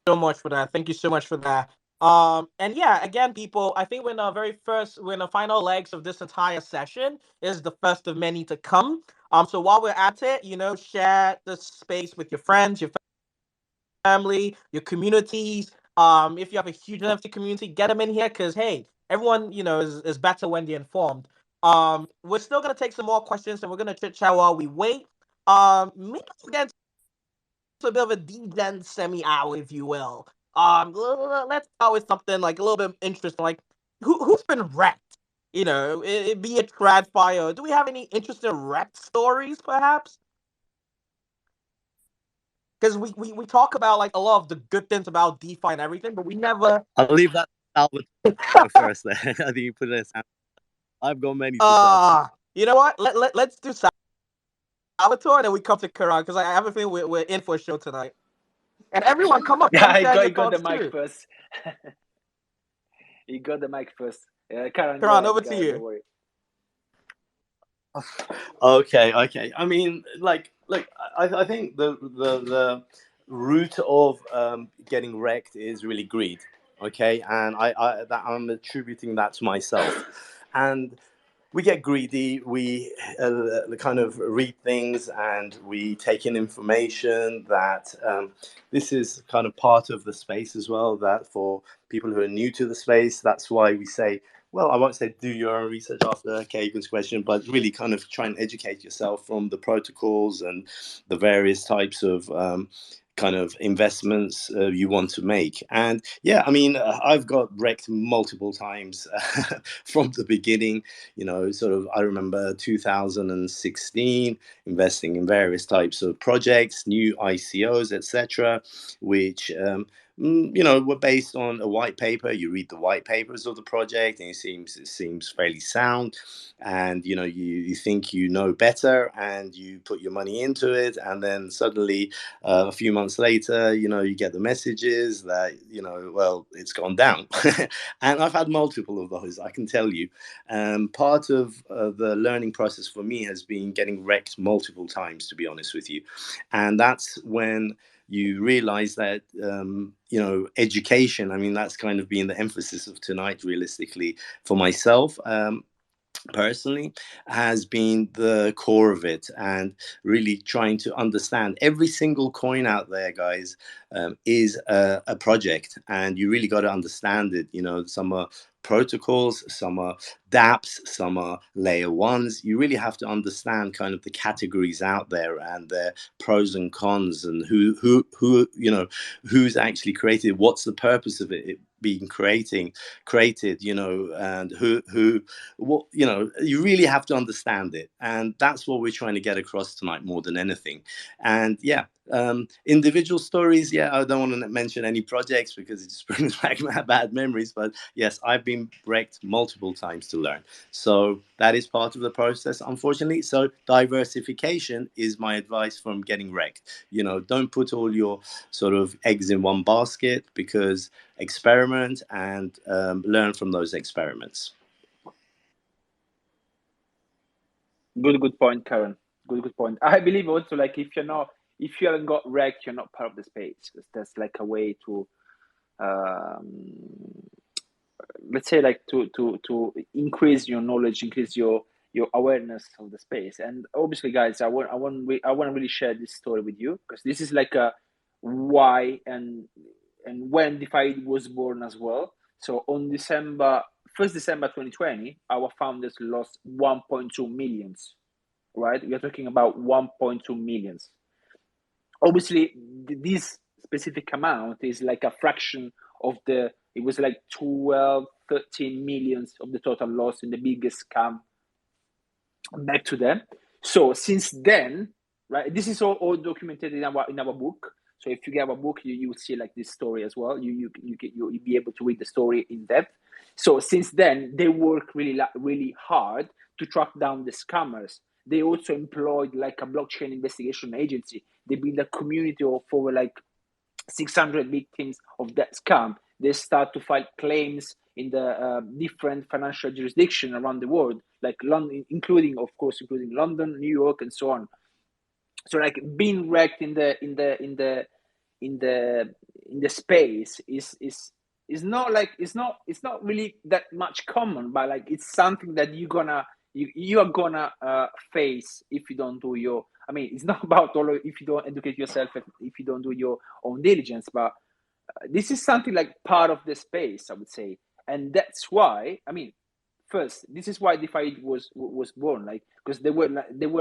so much for that. Thank you so much for that. And yeah, again, people, I think we're in the final legs of this entire session. Is the first of many to come. So while we're at it, share the space with your friends, your family, your communities. If you have a huge NFT community, get them in here, because hey, everyone, is better when they're informed. We're still gonna take some more questions, and we're gonna chit chat while we wait. Maybe again, a bit of a degen semi-hour, if you will. Let's start with something like a little bit interesting, like who's been wrecked? It be a trad fire. Do we have any interesting wrecked stories, perhaps? Because we talk about like a lot of the good things about DeFi and everything, but we never. I'll leave that to Salvatore first. There, I think you put it as. I've got many to tell. You know what? Let's do Salvatore, and then we come to Karan, because I have a feeling we're in for a show tonight. And everyone, come up. Yeah, Come share your got the thoughts mic too. first. You got the mic first. Karan, over to you. Don't worry. Okay. I mean, I think the root of getting wrecked is really greed. Okay, and I'm attributing that to myself, and we get greedy. We kind of read things, and we take in information that this is kind of part of the space as well. That for people who are new to the space, that's why we say, well, I won't say do your own research after Kagan's question, but really kind of try and educate yourself from the protocols and the various types of kind of investments you want to make. And yeah, I mean, I've got wrecked multiple times from the beginning. Sort of, I remember 2016 investing in various types of projects, new ICOs, etc., which were based on a white paper. You read the white papers of the project, and it seems fairly sound, and you think you know better, and you put your money into it, and then suddenly a few months later, you get the messages that well, it's gone down. And I've had multiple of those, I can tell you. Part of the learning process for me has been getting wrecked multiple times, to be honest with you, and that's when you realize that education, I mean, that's kind of been the emphasis of tonight, realistically, for myself personally, has been the core of it, and really trying to understand every single coin out there, guys, is a project, and you really got to understand it. Some are protocols, some are dApps, some are layer ones. You really have to understand kind of the categories out there and their pros and cons, and who who's actually created, what's the purpose of it being created, and who what you really have to understand it, and that's what we're trying to get across tonight more than anything. And yeah, Individual stories, yeah, I don't want to mention any projects because it just brings back my bad memories. But yes, I've been wrecked multiple times to learn. So that is part of the process, unfortunately. So diversification is my advice from getting wrecked. Don't put all your sort of eggs in one basket, because experiment and learn from those experiments. Good point, Karen. Good point. I believe also, like, if you haven't got wrecked, you're not part of the space. That's like a way to, let's say, like, to increase your knowledge, increase your awareness of the space. And obviously, guys, I want to really share this story with you, because this is like a why and when DeFi was born as well. So on December 2020, our founders lost 1.2 millions. Right, we are talking about 1.2 millions. Obviously, this specific amount is like a fraction of it was like 12, 13 millions of the total loss in the biggest scam back to them. So since then, right, this is all documented in our book. So if you get our book, you will see like this story as well. You'll be able to read the story in depth. So since then, they work really hard to track down the scammers. They also employed like a blockchain investigation agency. They build a community of over like 600 victims of that scam. They start to file claims in the different financial jurisdictions around the world, like London, including London, New York, and so on. So like being wrecked in the space is not like it's not really that much common, but like it's something that you are gonna face if you don't do your. I mean, it's not about if you don't educate yourself, if you don't do your own diligence, but this is something like part of the space, I would say, and that's why. I mean, first, this is why DeFi was born, like, because they were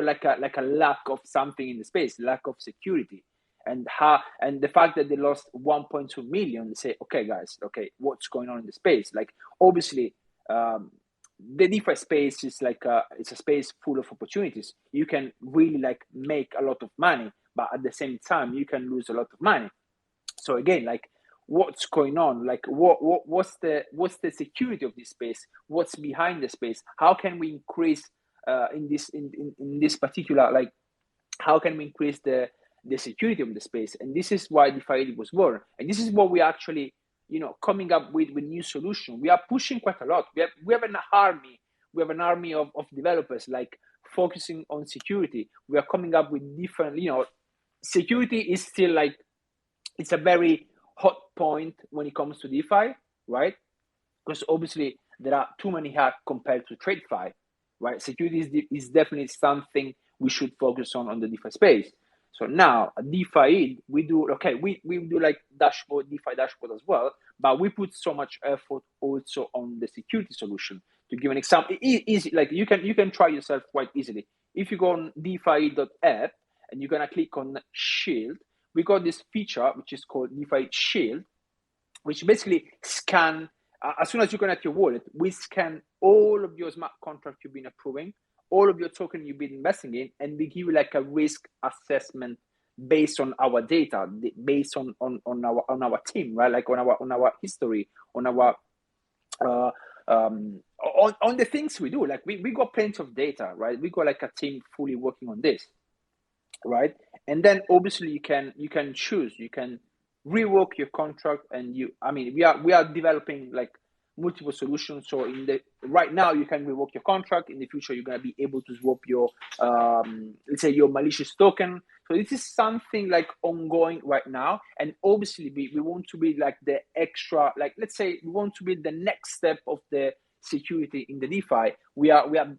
like a lack of something in the space, lack of security, and the fact that they lost 1.2 million. They say, okay, guys, okay, what's going on in the space? Like, obviously, the DeFi space is like it's a space full of opportunities. You can really like make a lot of money, but at the same time, you can lose a lot of money. So again, like, what's going on? Like, what's the security of this space? What's behind the space? How can we increase in this particular, like, how can we increase the security of the space? And this is why DeFi was born. And this is what we actually, coming up with new solution. We are pushing quite a lot. We have an army. We have an army of developers like focusing on security. We are coming up with different, security is still like, it's a very hot point when it comes to DeFi, right? Because obviously there are too many hacks compared to TradeFi, right? Security is definitely something we should focus on the DeFi space. So now at DeFi, we do like DeFi dashboard as well, but we put so much effort also on the security solution. To give an example, easy, like you can try yourself quite easily. If you go on DeFi.app and you're gonna click on Shield, we got this feature which is called DeFi Shield, which basically scan, as soon as you connect your wallet, we scan all of your smart contracts you've been approving, all of your token you've been investing in, and we give you like a risk assessment based on our data, based on our team, right? Like on our history, on our on the things we do. Like we got plenty of data, right? We got like a team fully working on this, right? And then obviously you can choose, you can rework your contract, and we are developing like multiple solutions. So right now you can rework your contract. In the future, you're gonna be able to swap your let's say your malicious token. So this is something like ongoing right now, and obviously we want to be like the extra, like, let's say we want to be the next step of the security in the DeFi. We are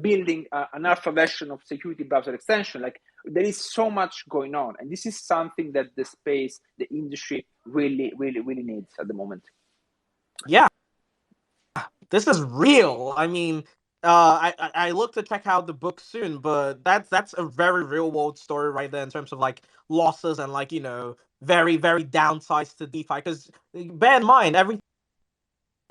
building an alpha version of security browser extension. Like, there is so much going on, and this is something that the space, the industry really needs at the moment. Yeah, this is real. I mean, I look to check out the book soon, but that's a very real world story right there in terms of like losses and like very downsides to DeFi. Because bear in mind, everything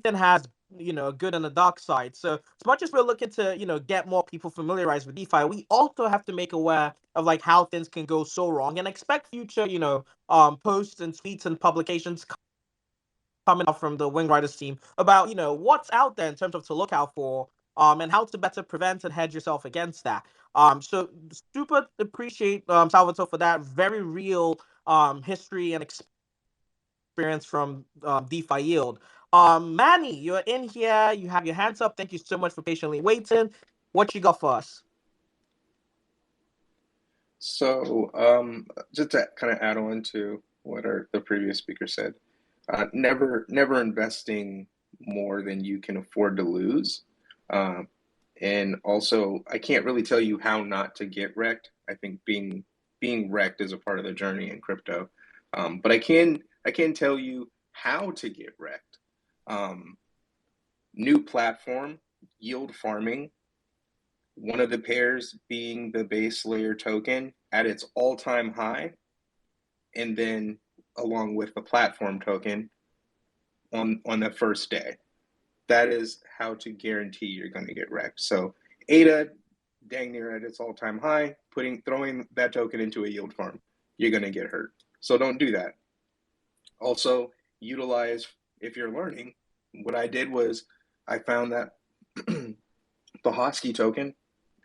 has a good and a dark side. So as much as we're looking to, get more people familiarized with DeFi, we also have to make aware of like how things can go so wrong and expect future, posts and tweets and publications coming out from the WingRiders team about, what's out there in terms of to look out for, and how to better prevent and hedge yourself against that. So super appreciate Salvatore for that very real history and experience from DeFi Yield. Manny, you're in here. You have your hands up. Thank you so much for patiently waiting. What you got for us? So, just to kind of add on to what the previous speaker said, never investing more than you can afford to lose. And also, I can't really tell you how not to get wrecked. I think being wrecked is a part of the journey in crypto. But I can tell you how to get wrecked. New platform, yield farming. One of the pairs being the base layer token at its all-time high, and then along with the platform token on the first day. That is how to guarantee you're going to get wrecked. So ADA, dang near at its all-time high, throwing that token into a yield farm, you're going to get hurt. So don't do that. Also, utilize, if you're learning, what I did was I found that the Hosky token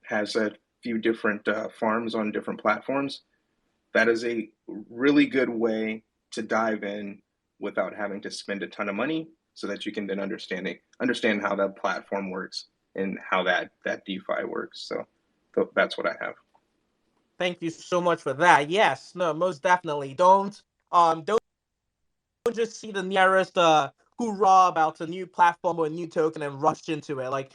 has a few different farms on different platforms. That is a really good way to dive in without having to spend a ton of money, so that you can then understand how that platform works and how that DeFi works. So that's what I have. Thank you so much for that. Yes, no, most definitely. Don't just see the nearest hoorah about a new platform or a new token and rush into it. Like,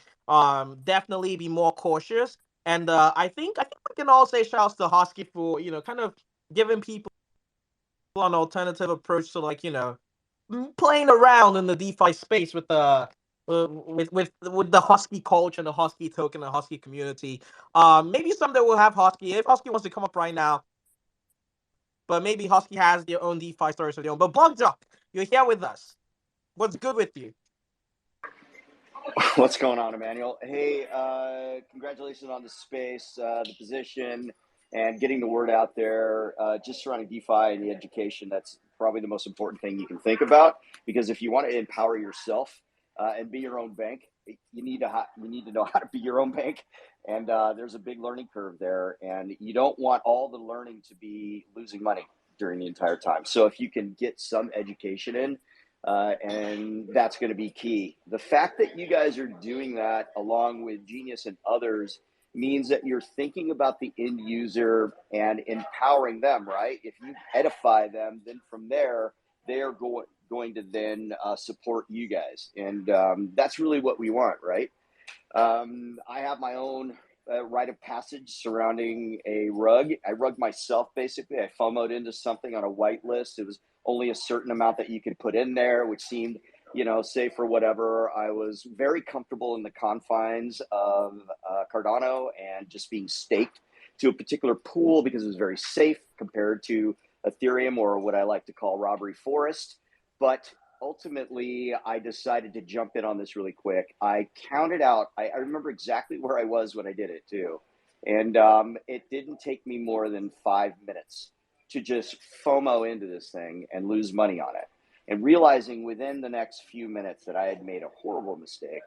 definitely be more cautious. And I think we can all say shouts to Hosky for kind of giving people an alternative approach to, like, playing around in the DeFi space with the with the Husky culture and the Husky token and the Husky community. Maybe someday we'll have Husky if Husky wants to come up right now. But maybe Husky has their own DeFi stories of their own. But Blockjock, you're here with us. What's good with you? What's going on, Emmanuel? Hey, congratulations on the space, the position, and getting the word out there. Just surrounding DeFi and the education, that's probably the most important thing you can think about. Because if you want to empower yourself and be your own bank, you need to know how to be your own bank. And there's a big learning curve there, and you don't want all the learning to be losing money during the entire time. So if you can get some education in, and that's going to be key. The fact that you guys are doing that along with Genius and others means that you're thinking about the end user and empowering them, right? If you edify them, then from there, they're going to then support you guys. And that's really what we want, right? I have my own rite of passage surrounding a rug. I rugged myself, basically. I FOMO'd into something on a whitelist. It was only a certain amount that you could put in there, which seemed, safe or whatever. I was very comfortable in the confines of Cardano and just being staked to a particular pool because it was very safe compared to Ethereum, or what I like to call robbery forest. But ultimately, I decided to jump in on this really quick. I counted out, I remember exactly where I was when I did it too. And it didn't take me more than 5 minutes to just FOMO into this thing and lose money on it. And realizing within the next few minutes that I had made a horrible mistake.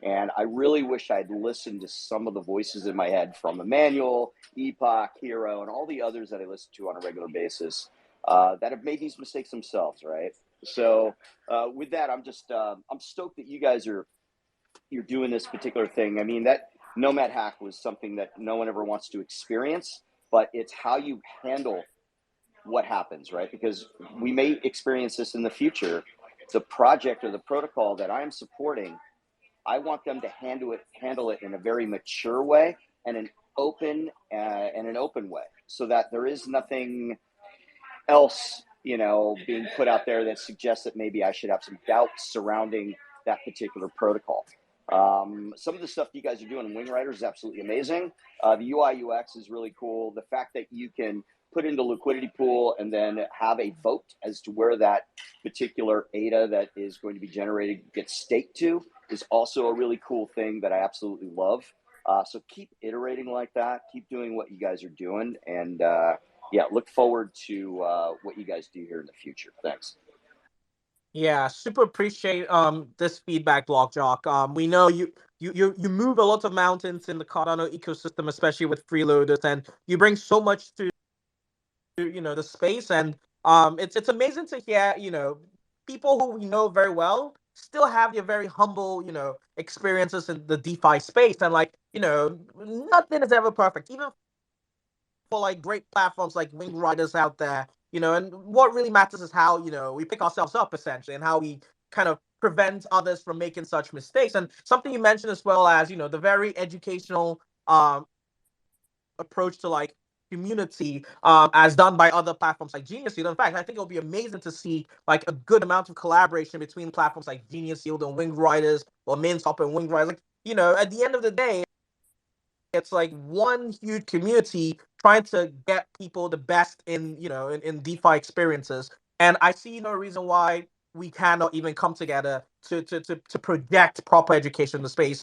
And I really wish I'd listened to some of the voices in my head from Emmanuel, Epoch, Hero, and all the others that I listen to on a regular basis that have made these mistakes themselves, right? So with that, I'm just I'm stoked that you're doing this particular thing. I mean, that Nomad hack was something that no one ever wants to experience, but it's how you handle what happens, right? Because we may experience this in the future. The project or the protocol that I'm supporting, I want them to handle it in a very mature way and an open way, so that there is nothing else, being put out there that suggests that maybe I should have some doubts surrounding that particular protocol. Some of the stuff you guys are doing in WingRiders is absolutely amazing. The UI UX is really cool. The fact that you can put into liquidity pool, and then have a vote as to where that particular ADA that is going to be generated gets staked to is also a really cool thing that I absolutely love. So keep iterating like that. Keep doing what you guys are doing. And yeah, look forward to what you guys do here in the future. Thanks. Yeah, super appreciate this feedback, Block Jock. We know you move a lot of mountains in the Cardano ecosystem, especially with freeloaders, and you bring so much to the space. And it's amazing to hear people who we know very well still have your very humble experiences in the DeFi space. And like nothing is ever perfect, even for like great platforms like WingRiders out there. And what really matters is how we pick ourselves up essentially, and how we kind of prevent others from making such mistakes. And something you mentioned as well as the very educational approach to like community as done by other platforms like Genius Yield. In fact, I think it'll be amazing to see like a good amount of collaboration between platforms like Genius Yield and WingRiders, or Mintop and WingRiders. Like, at the end of the day, it's like one huge community trying to get people the best in DeFi experiences. And I see no reason why we cannot even come together to project proper education in the space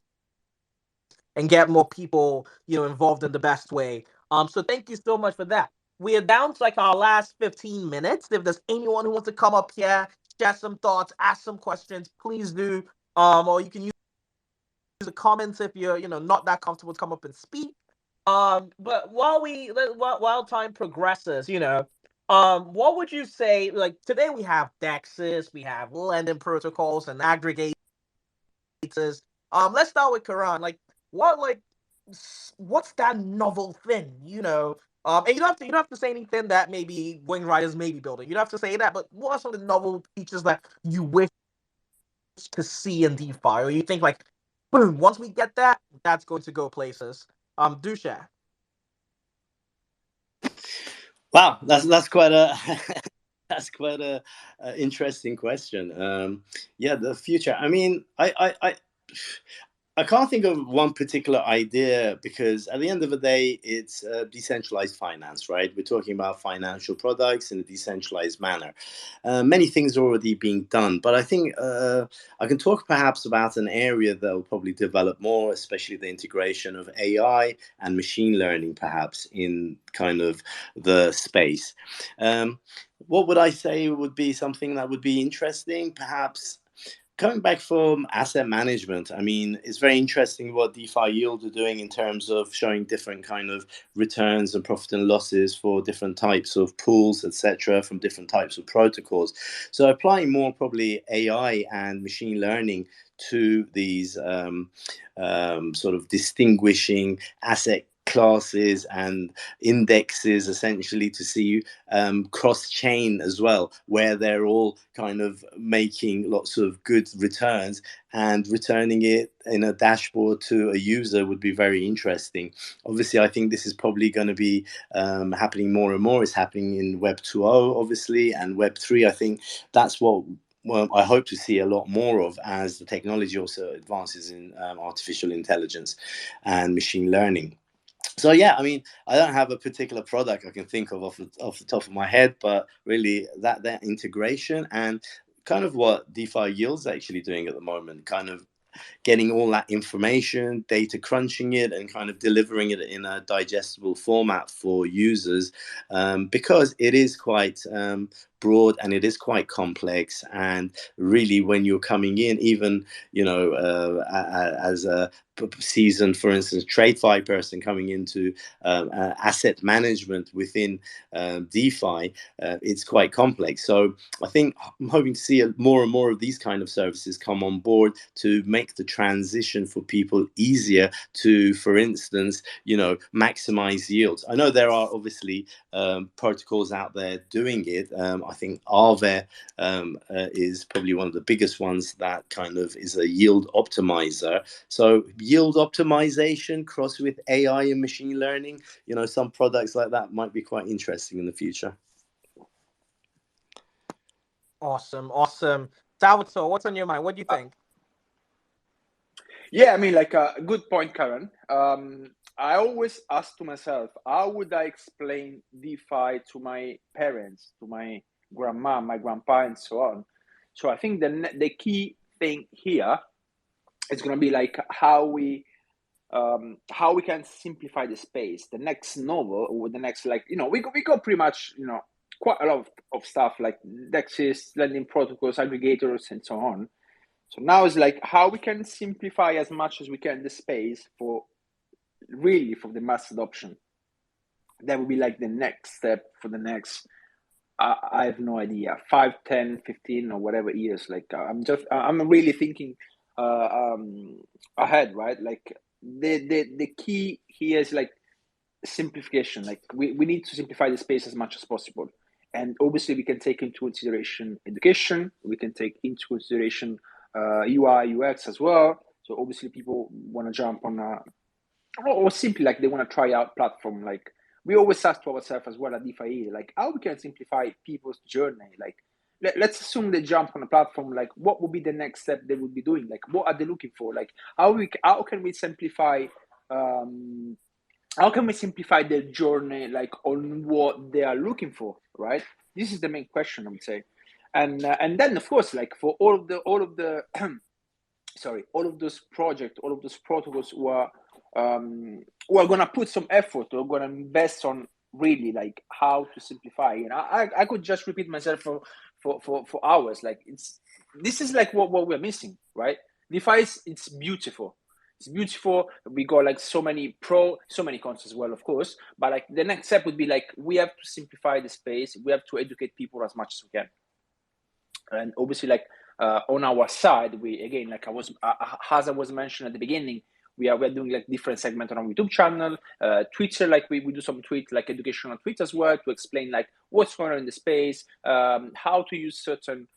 and get more people involved in the best way. So thank you so much for that. We are down to like our last 15 minutes. If there's anyone who wants to come up here, share some thoughts, ask some questions, please do. Or you can use the comments if you're not that comfortable to come up and speak. But while time progresses, what would you say? Like today, we have dexes, we have lending protocols and aggregators. Let's start with Karan. Like, what's that novel thing? And you don't have to say anything that maybe WingRiders may be building. You don't have to say that, but what are some of the novel features that you wish to see in DeFi, or you think like, boom, once we get that, that's going to go places? Do share. Wow, that's quite a that's quite a interesting question. Yeah, the future. I mean, I can't think of one particular idea, because at the end of the day, it's decentralized finance, right? We're talking about financial products in a decentralized manner. Many things are already being done, but I think I can talk perhaps about an area that will probably develop more, especially the integration of AI and machine learning, perhaps in kind of the space. What would I say would be something that would be interesting? Perhaps coming back from asset management, I mean, it's very interesting what DeFi Yield are doing in terms of showing different kind of returns and profit and losses for different types of pools, etc., from different types of protocols. So applying more probably AI and machine learning to these sort of distinguishing asset classes and indexes, essentially, to see cross-chain as well, where they're all kind of making lots of good returns, and returning it in a dashboard to a user would be very interesting. Obviously, I think this is probably going to be happening more and more. It's happening in Web 2.0, obviously, and Web 3. I think that's what I hope to see a lot more of as the technology also advances in artificial intelligence and machine learning. So yeah, I mean, I don't have a particular product I can think of off the top of my head, but really that integration and kind of what DeFi Yield's actually doing at the moment, kind of getting all that information, data crunching it, and kind of delivering it in a digestible format for users, because it is quite broad and it is quite complex. And really, when you're coming in, even as a seasoned, for instance, TradeFi person coming into asset management within DeFi, it's quite complex. So I think I'm hoping to see more and more of these kind of services come on board to make the transition for people easier to, for instance, maximize yields. I know there are obviously protocols out there doing it. I think Aave is probably one of the biggest ones that kind of is a yield optimizer. So yield optimization crossed with AI and machine learning, some products like that might be quite interesting in the future. Awesome. Salvatore, what's on your mind? What do you think? Yeah, I mean, like a good point, Karen. I always ask to myself, how would I explain DeFi to my parents, to my grandma, my grandpa, and so on? So I think the key thing here is going to be like how we can simplify the space. The next novel, or the next, like, we go pretty much, quite a lot of stuff like DEXs, lending protocols, aggregators, and so on. So now it's like how we can simplify as much as we can the space for the mass adoption. That would be like the next step for the next, I have no idea, 5, 10, 15, or whatever years. Like I'm really thinking ahead, right? Like the key here is like simplification. Like we need to simplify the space as much as possible. And obviously we can take into consideration education, we can take into consideration UI, UX as well. So obviously people want to jump on or simply like they want to try out platform. Like we always ask to ourselves as well at DeFi, like how we can simplify people's journey. Like let's assume they jump on a platform, like what would be the next step they would be doing? Like what are they looking for? Like how can we simplify how can we simplify their journey, like on what they are looking for, right? This is the main question, I would say. And then of course, like for all of the sorry, all of those projects, all of those protocols who are going to put some effort, or going to invest on really like how to simplify. I could just repeat myself for hours. Like this is like what we're missing, right? DeFi it's beautiful. It's beautiful. We got like so many cons as well, of course. But like the next step would be like we have to simplify the space. We have to educate people as much as we can. And obviously, like on our side, we again, like as I was mentioned at the beginning, we're doing like different segments on our YouTube channel, Twitter. Like we do some tweet, like educational tweets as well, to explain like what's going on in the space, how to use certain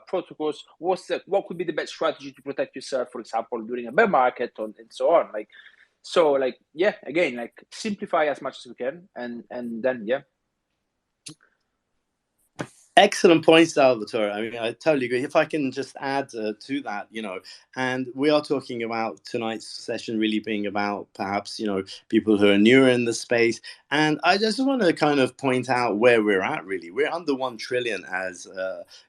protocols, what could be the best strategy to protect yourself, for example, during a bear market, and so on. Like so, like yeah, again, like simplify as much as we can, and then yeah. Excellent point, Salvatore. I mean, I totally agree. If I can just add to that, and we are talking about tonight's session really being about perhaps, people who are newer in the space. And I just want to kind of point out where we're at, really. We're under 1 trillion as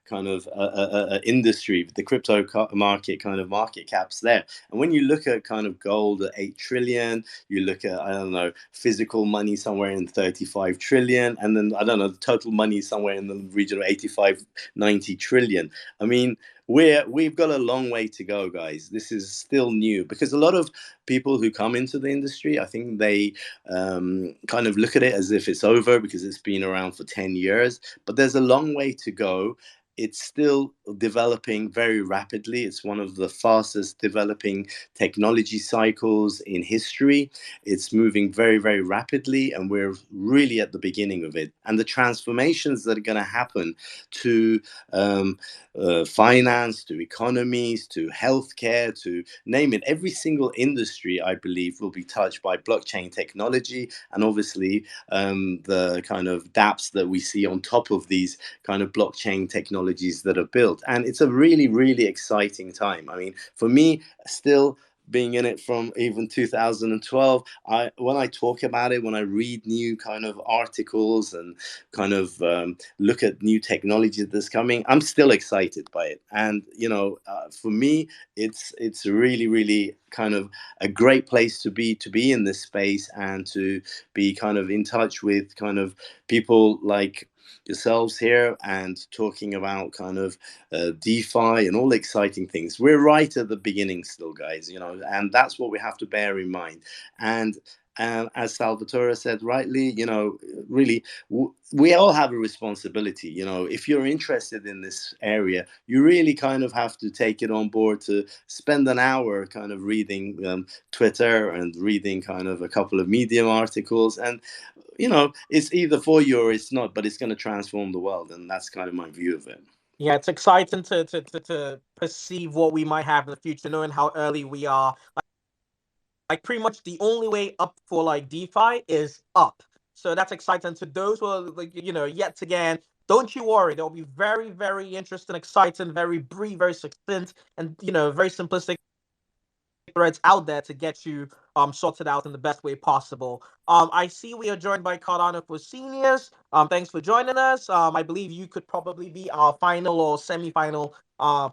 kind of a industry, the crypto market kind of market caps there. And when you look at kind of gold at 8 trillion, you look at, I don't know, physical money somewhere in 35 trillion, and then, I don't know, the total money somewhere in the region of 85, 90 trillion. I mean, we've got a long way to go, guys. This is still new, because a lot of people who come into the industry, I think they kind of look at it as if it's over because it's been around for 10 years, but there's a long way to go. It's still developing very rapidly. It's one of the fastest developing technology cycles in history. It's moving very, very rapidly, and we're really at the beginning of it. And the transformations that are going to happen to finance, to economies, to healthcare, to name it, every single industry, I believe, will be touched by blockchain technology. And obviously, the kind of dApps that we see on top of these kind of blockchain technologies that are built. And it's a really, really exciting time. I mean, for me, still being in it from even 2012, when I talk about it, when I read new kind of articles and kind of look at new technology that's coming, I'm still excited by it. And for me, it's really, really kind of a great place to be in this space, and to be kind of in touch with kind of people like yourselves here, and talking about kind of DeFi and all exciting things. We're right at the beginning still, guys, and that's what we have to bear in mind. And as Salvatore said rightly, really, we all have a responsibility. If you're interested in this area, you really kind of have to take it on board, to spend an hour kind of reading Twitter and reading kind of a couple of Medium articles. And it's either for you or it's not, but it's going to transform the world. And that's kind of my view of it. Yeah, it's exciting to perceive what we might have in the future, knowing how early we are. Like pretty much the only way up for like DeFi is up. So that's exciting. To those who are like, yet again, don't you worry. They'll be very, very interesting, exciting, very brief, very succinct, and very simplistic threads out there to get you sorted out in the best way possible. I see we are joined by Cardano for Seniors. Thanks for joining us. I believe you could probably be our final or semi-final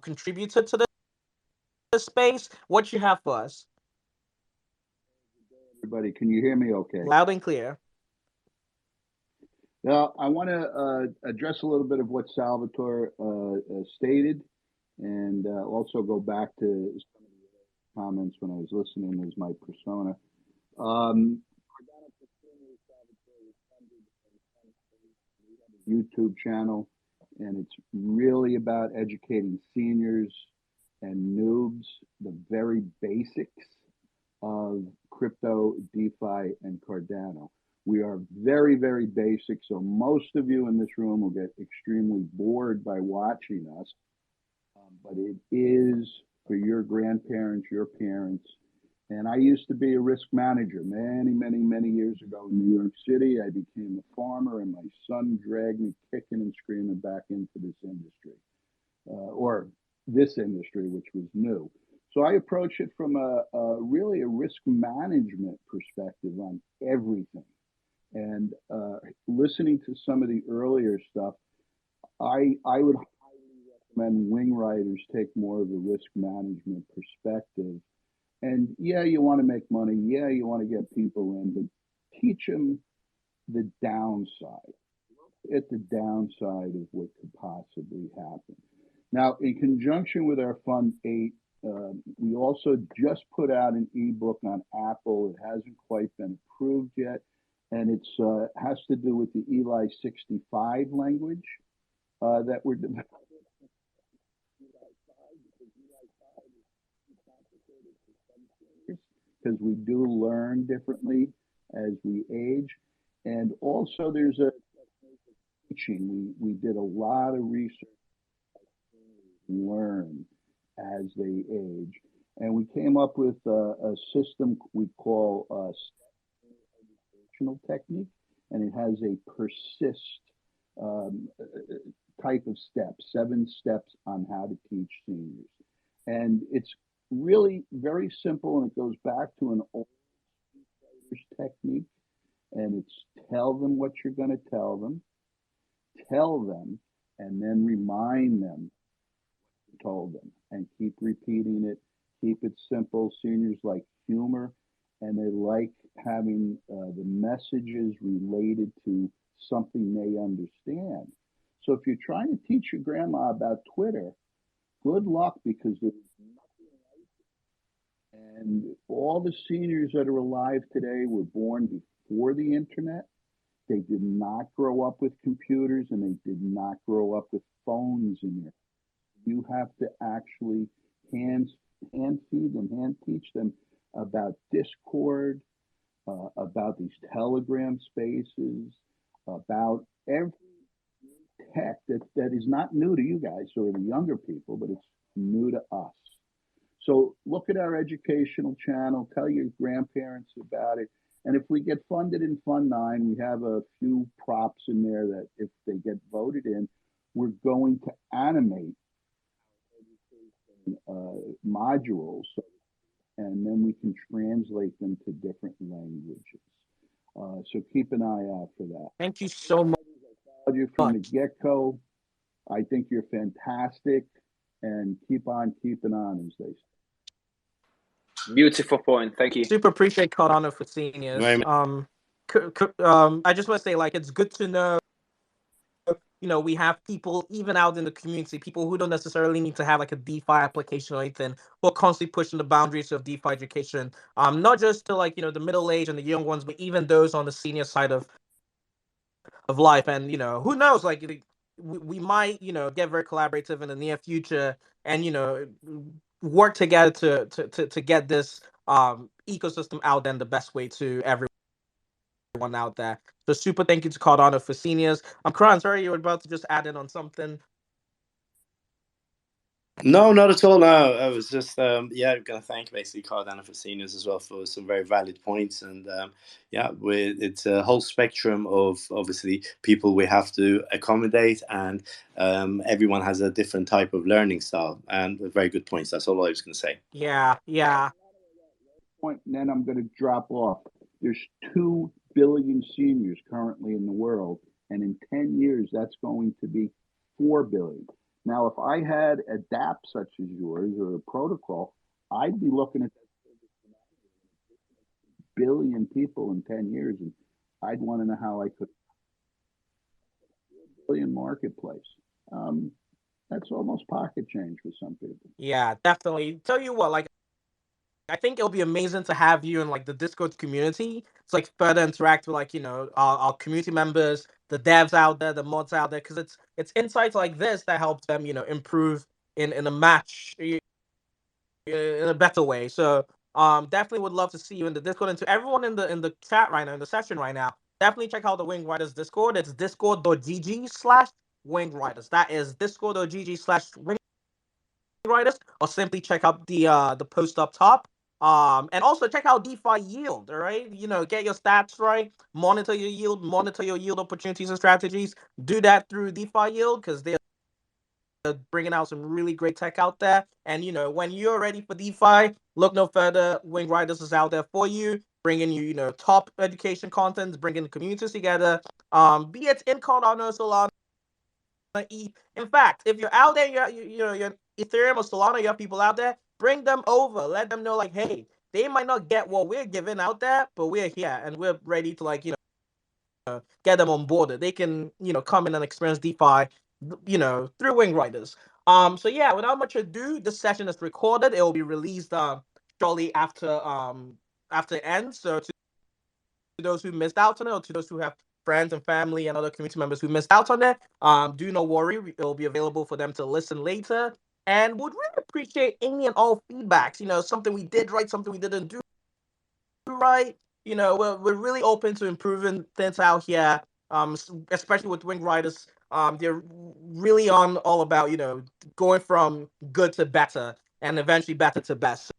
contributor to this space. What you have for us? Everybody, can you hear me okay? Loud and clear. Now, I want to address a little bit of what Salvatore stated, and also go back to some of the comments when I was listening as my persona. YouTube channel, and it's really about educating seniors and noobs, the very basics of crypto, DeFi, and Cardano. We are very, very basic, so most of you in this room will get extremely bored by watching us, but it is for your grandparents, your parents. And I used to be a risk manager many, many, many years ago in New York City. I became a farmer, and my son dragged me kicking and screaming back into this industry, or this industry, which was new. So I approach it from really a risk management perspective on everything. And listening to some of the earlier stuff, I would highly recommend WingRiders take more of a risk management perspective. And yeah, you want to make money. Yeah, you want to get people in, but teach them the downside. At the downside of what could possibly happen. Now, in conjunction with our Fund 8, we also just put out an ebook on Apple. It hasn't quite been approved yet, and it has to do with the Eli 65 language that we're developing. Because we do learn differently as we age, and also there's a teaching. We did a lot of research, learn as they age, and we came up with a system we call educational technique, and it has a persist type of steps, 7 steps on how to teach seniors, and it's really very simple, and it goes back to an old technique, and it's tell them what you're going to tell them, and then remind them what you told them, and keep repeating it. Keep it simple. Seniors like humor, and they like having the messages related to something they understand. So if you're trying to teach your grandma about Twitter, good luck, because there's nothing like it. And all the seniors that are alive today were born before the internet. They did not grow up with computers, and they did not grow up with phones in there. You have to actually hand feed them, hand teach them about Discord, about these Telegram spaces, about every tech that is not new to you guys or the younger people, but it's new to us. So look at our educational channel, tell your grandparents about it. And if we get funded in Fund 9, we have a few props in there that if they get voted in, we're going to animate modules, and then we can translate them to different languages. So keep an eye out for that. Thank you so much. I told you from the get-go, I think you're fantastic, and keep on keeping on, as they say. Beautiful point. Thank you. Super appreciate Cardano for Seniors. I just want to say, like, it's good to know, you know, we have people even out in the community, people who don't necessarily need to have like a DeFi application or anything, who are constantly pushing the boundaries of DeFi education. Not just to, like, you know, the middle age and the young ones, but even those on the senior side of life. And, you know, who knows, like, we might, you know, get very collaborative in the near future, and, you know, work together to get this ecosystem out there in the best way to everyone out there. So super thank you to Cardano for Seniors. Karan, sorry, you were about to just add in on something. No, not at all. No, I was just yeah, going to thank basically Cardano for Seniors as well for some very valid points. And yeah, it's a whole spectrum of obviously people we have to accommodate, and everyone has a different type of learning style, and very good points. That's all I was going to say. Yeah. point, and then I'm going to drop off. There's 2 billion seniors currently in the world, and in 10 years, that's going to be 4 billion. Now, if I had a DApp such as yours or a protocol, I'd be looking at billion people in 10 years, and I'd want to know how I could billion marketplace. That's almost pocket change for some people. Yeah, definitely. Tell you what, like, I think it'll be amazing to have you in like the Discord community. It's like further interact with like our community members, the devs out there, the mods out there, because it's insights like this that helps them improve in a match in a better way. So definitely would love to see you in the Discord, and to everyone in the chat right now, in the session right now, definitely check out the WingRiders Discord. It's discord.gg/WingRiders. That is discord.gg/WingRiders, or simply check out the post up top. And also check out DeFi Yield. All right, get your stats right, monitor your yield opportunities and strategies. Do that through DeFi Yield, because they're bringing out some really great tech out there. And when you're ready for DeFi, look no further. WingRiders is out there for you, bringing you top education content, bringing the communities together. Be it in Cardano, Solana, in fact, if you're out there, you're Ethereum or Solana, you have people out there, bring them over. Let them know, like, hey, they might not get what we're giving out there, but we're here and we're ready to, like, get them on board. They can, come in and experience DeFi, through WingRiders. So yeah, without much ado, this session is recorded. It will be released shortly after it ends. So to those who missed out on it, or to those who have friends and family and other community members who missed out on it, do not worry. It will be available for them to listen later. And would really appreciate any and all feedbacks. Something we did right, something we didn't do right. We're really open to improving things out here. Especially with WingRiders. They're really on all about going from good to better, and eventually better to best.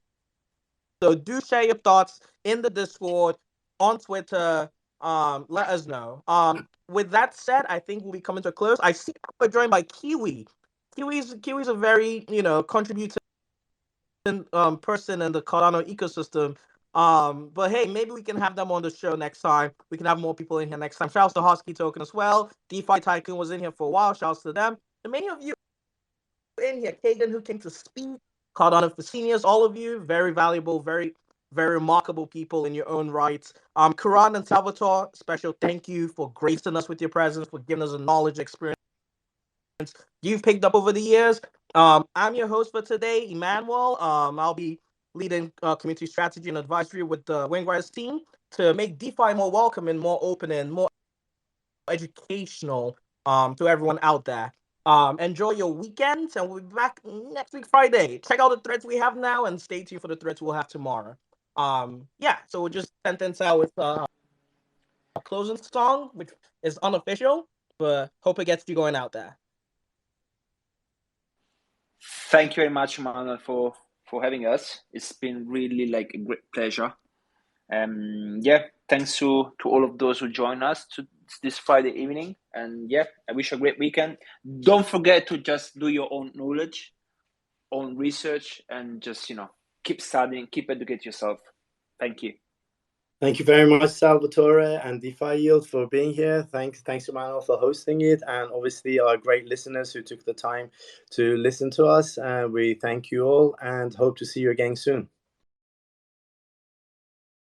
So do share your thoughts in the Discord, on Twitter. Let us know. With that said, I think we'll be coming to a close. I see we're joined by Kiwi. Kiwi's a very contributing person in the Cardano ecosystem. But hey, maybe we can have them on the show next time. We can have more people in here next time. Shouts to Husky Token as well. DeFi Tycoon was in here for a while. Shouts to them. And many of you in here, Kagan, who came to speak, Cardano for seniors, all of you, very valuable, very, very remarkable people in your own rights. Karan and Salvatore, special thank you for gracing us with your presence, for giving us a knowledge experience you've picked up over the years. I'm your host for today, Emmanuel. I'll be leading community strategy and advisory with the WingRiders team to make DeFi more welcoming, more open, and more educational to everyone out there. Enjoy your weekends, and we'll be back next week, Friday. Check out the threads we have now, and stay tuned for the threads we'll have tomorrow. Yeah, so we'll just sentence out with a closing song, which is unofficial, but hope it gets you going out there. Thank you very much, Manuel, for having us. It's been really like a great pleasure. Yeah, thanks to all of those who joined us this Friday evening. And yeah, I wish you a great weekend. Don't forget to just do your own knowledge, own research, and just keep studying, keep educating yourself. Thank you. Thank you very much, Salvatore and DeFi Yield, for being here. Thanks, Emmanuel, for hosting it, and obviously our great listeners who took the time to listen to us. We thank you all and hope to see you again soon.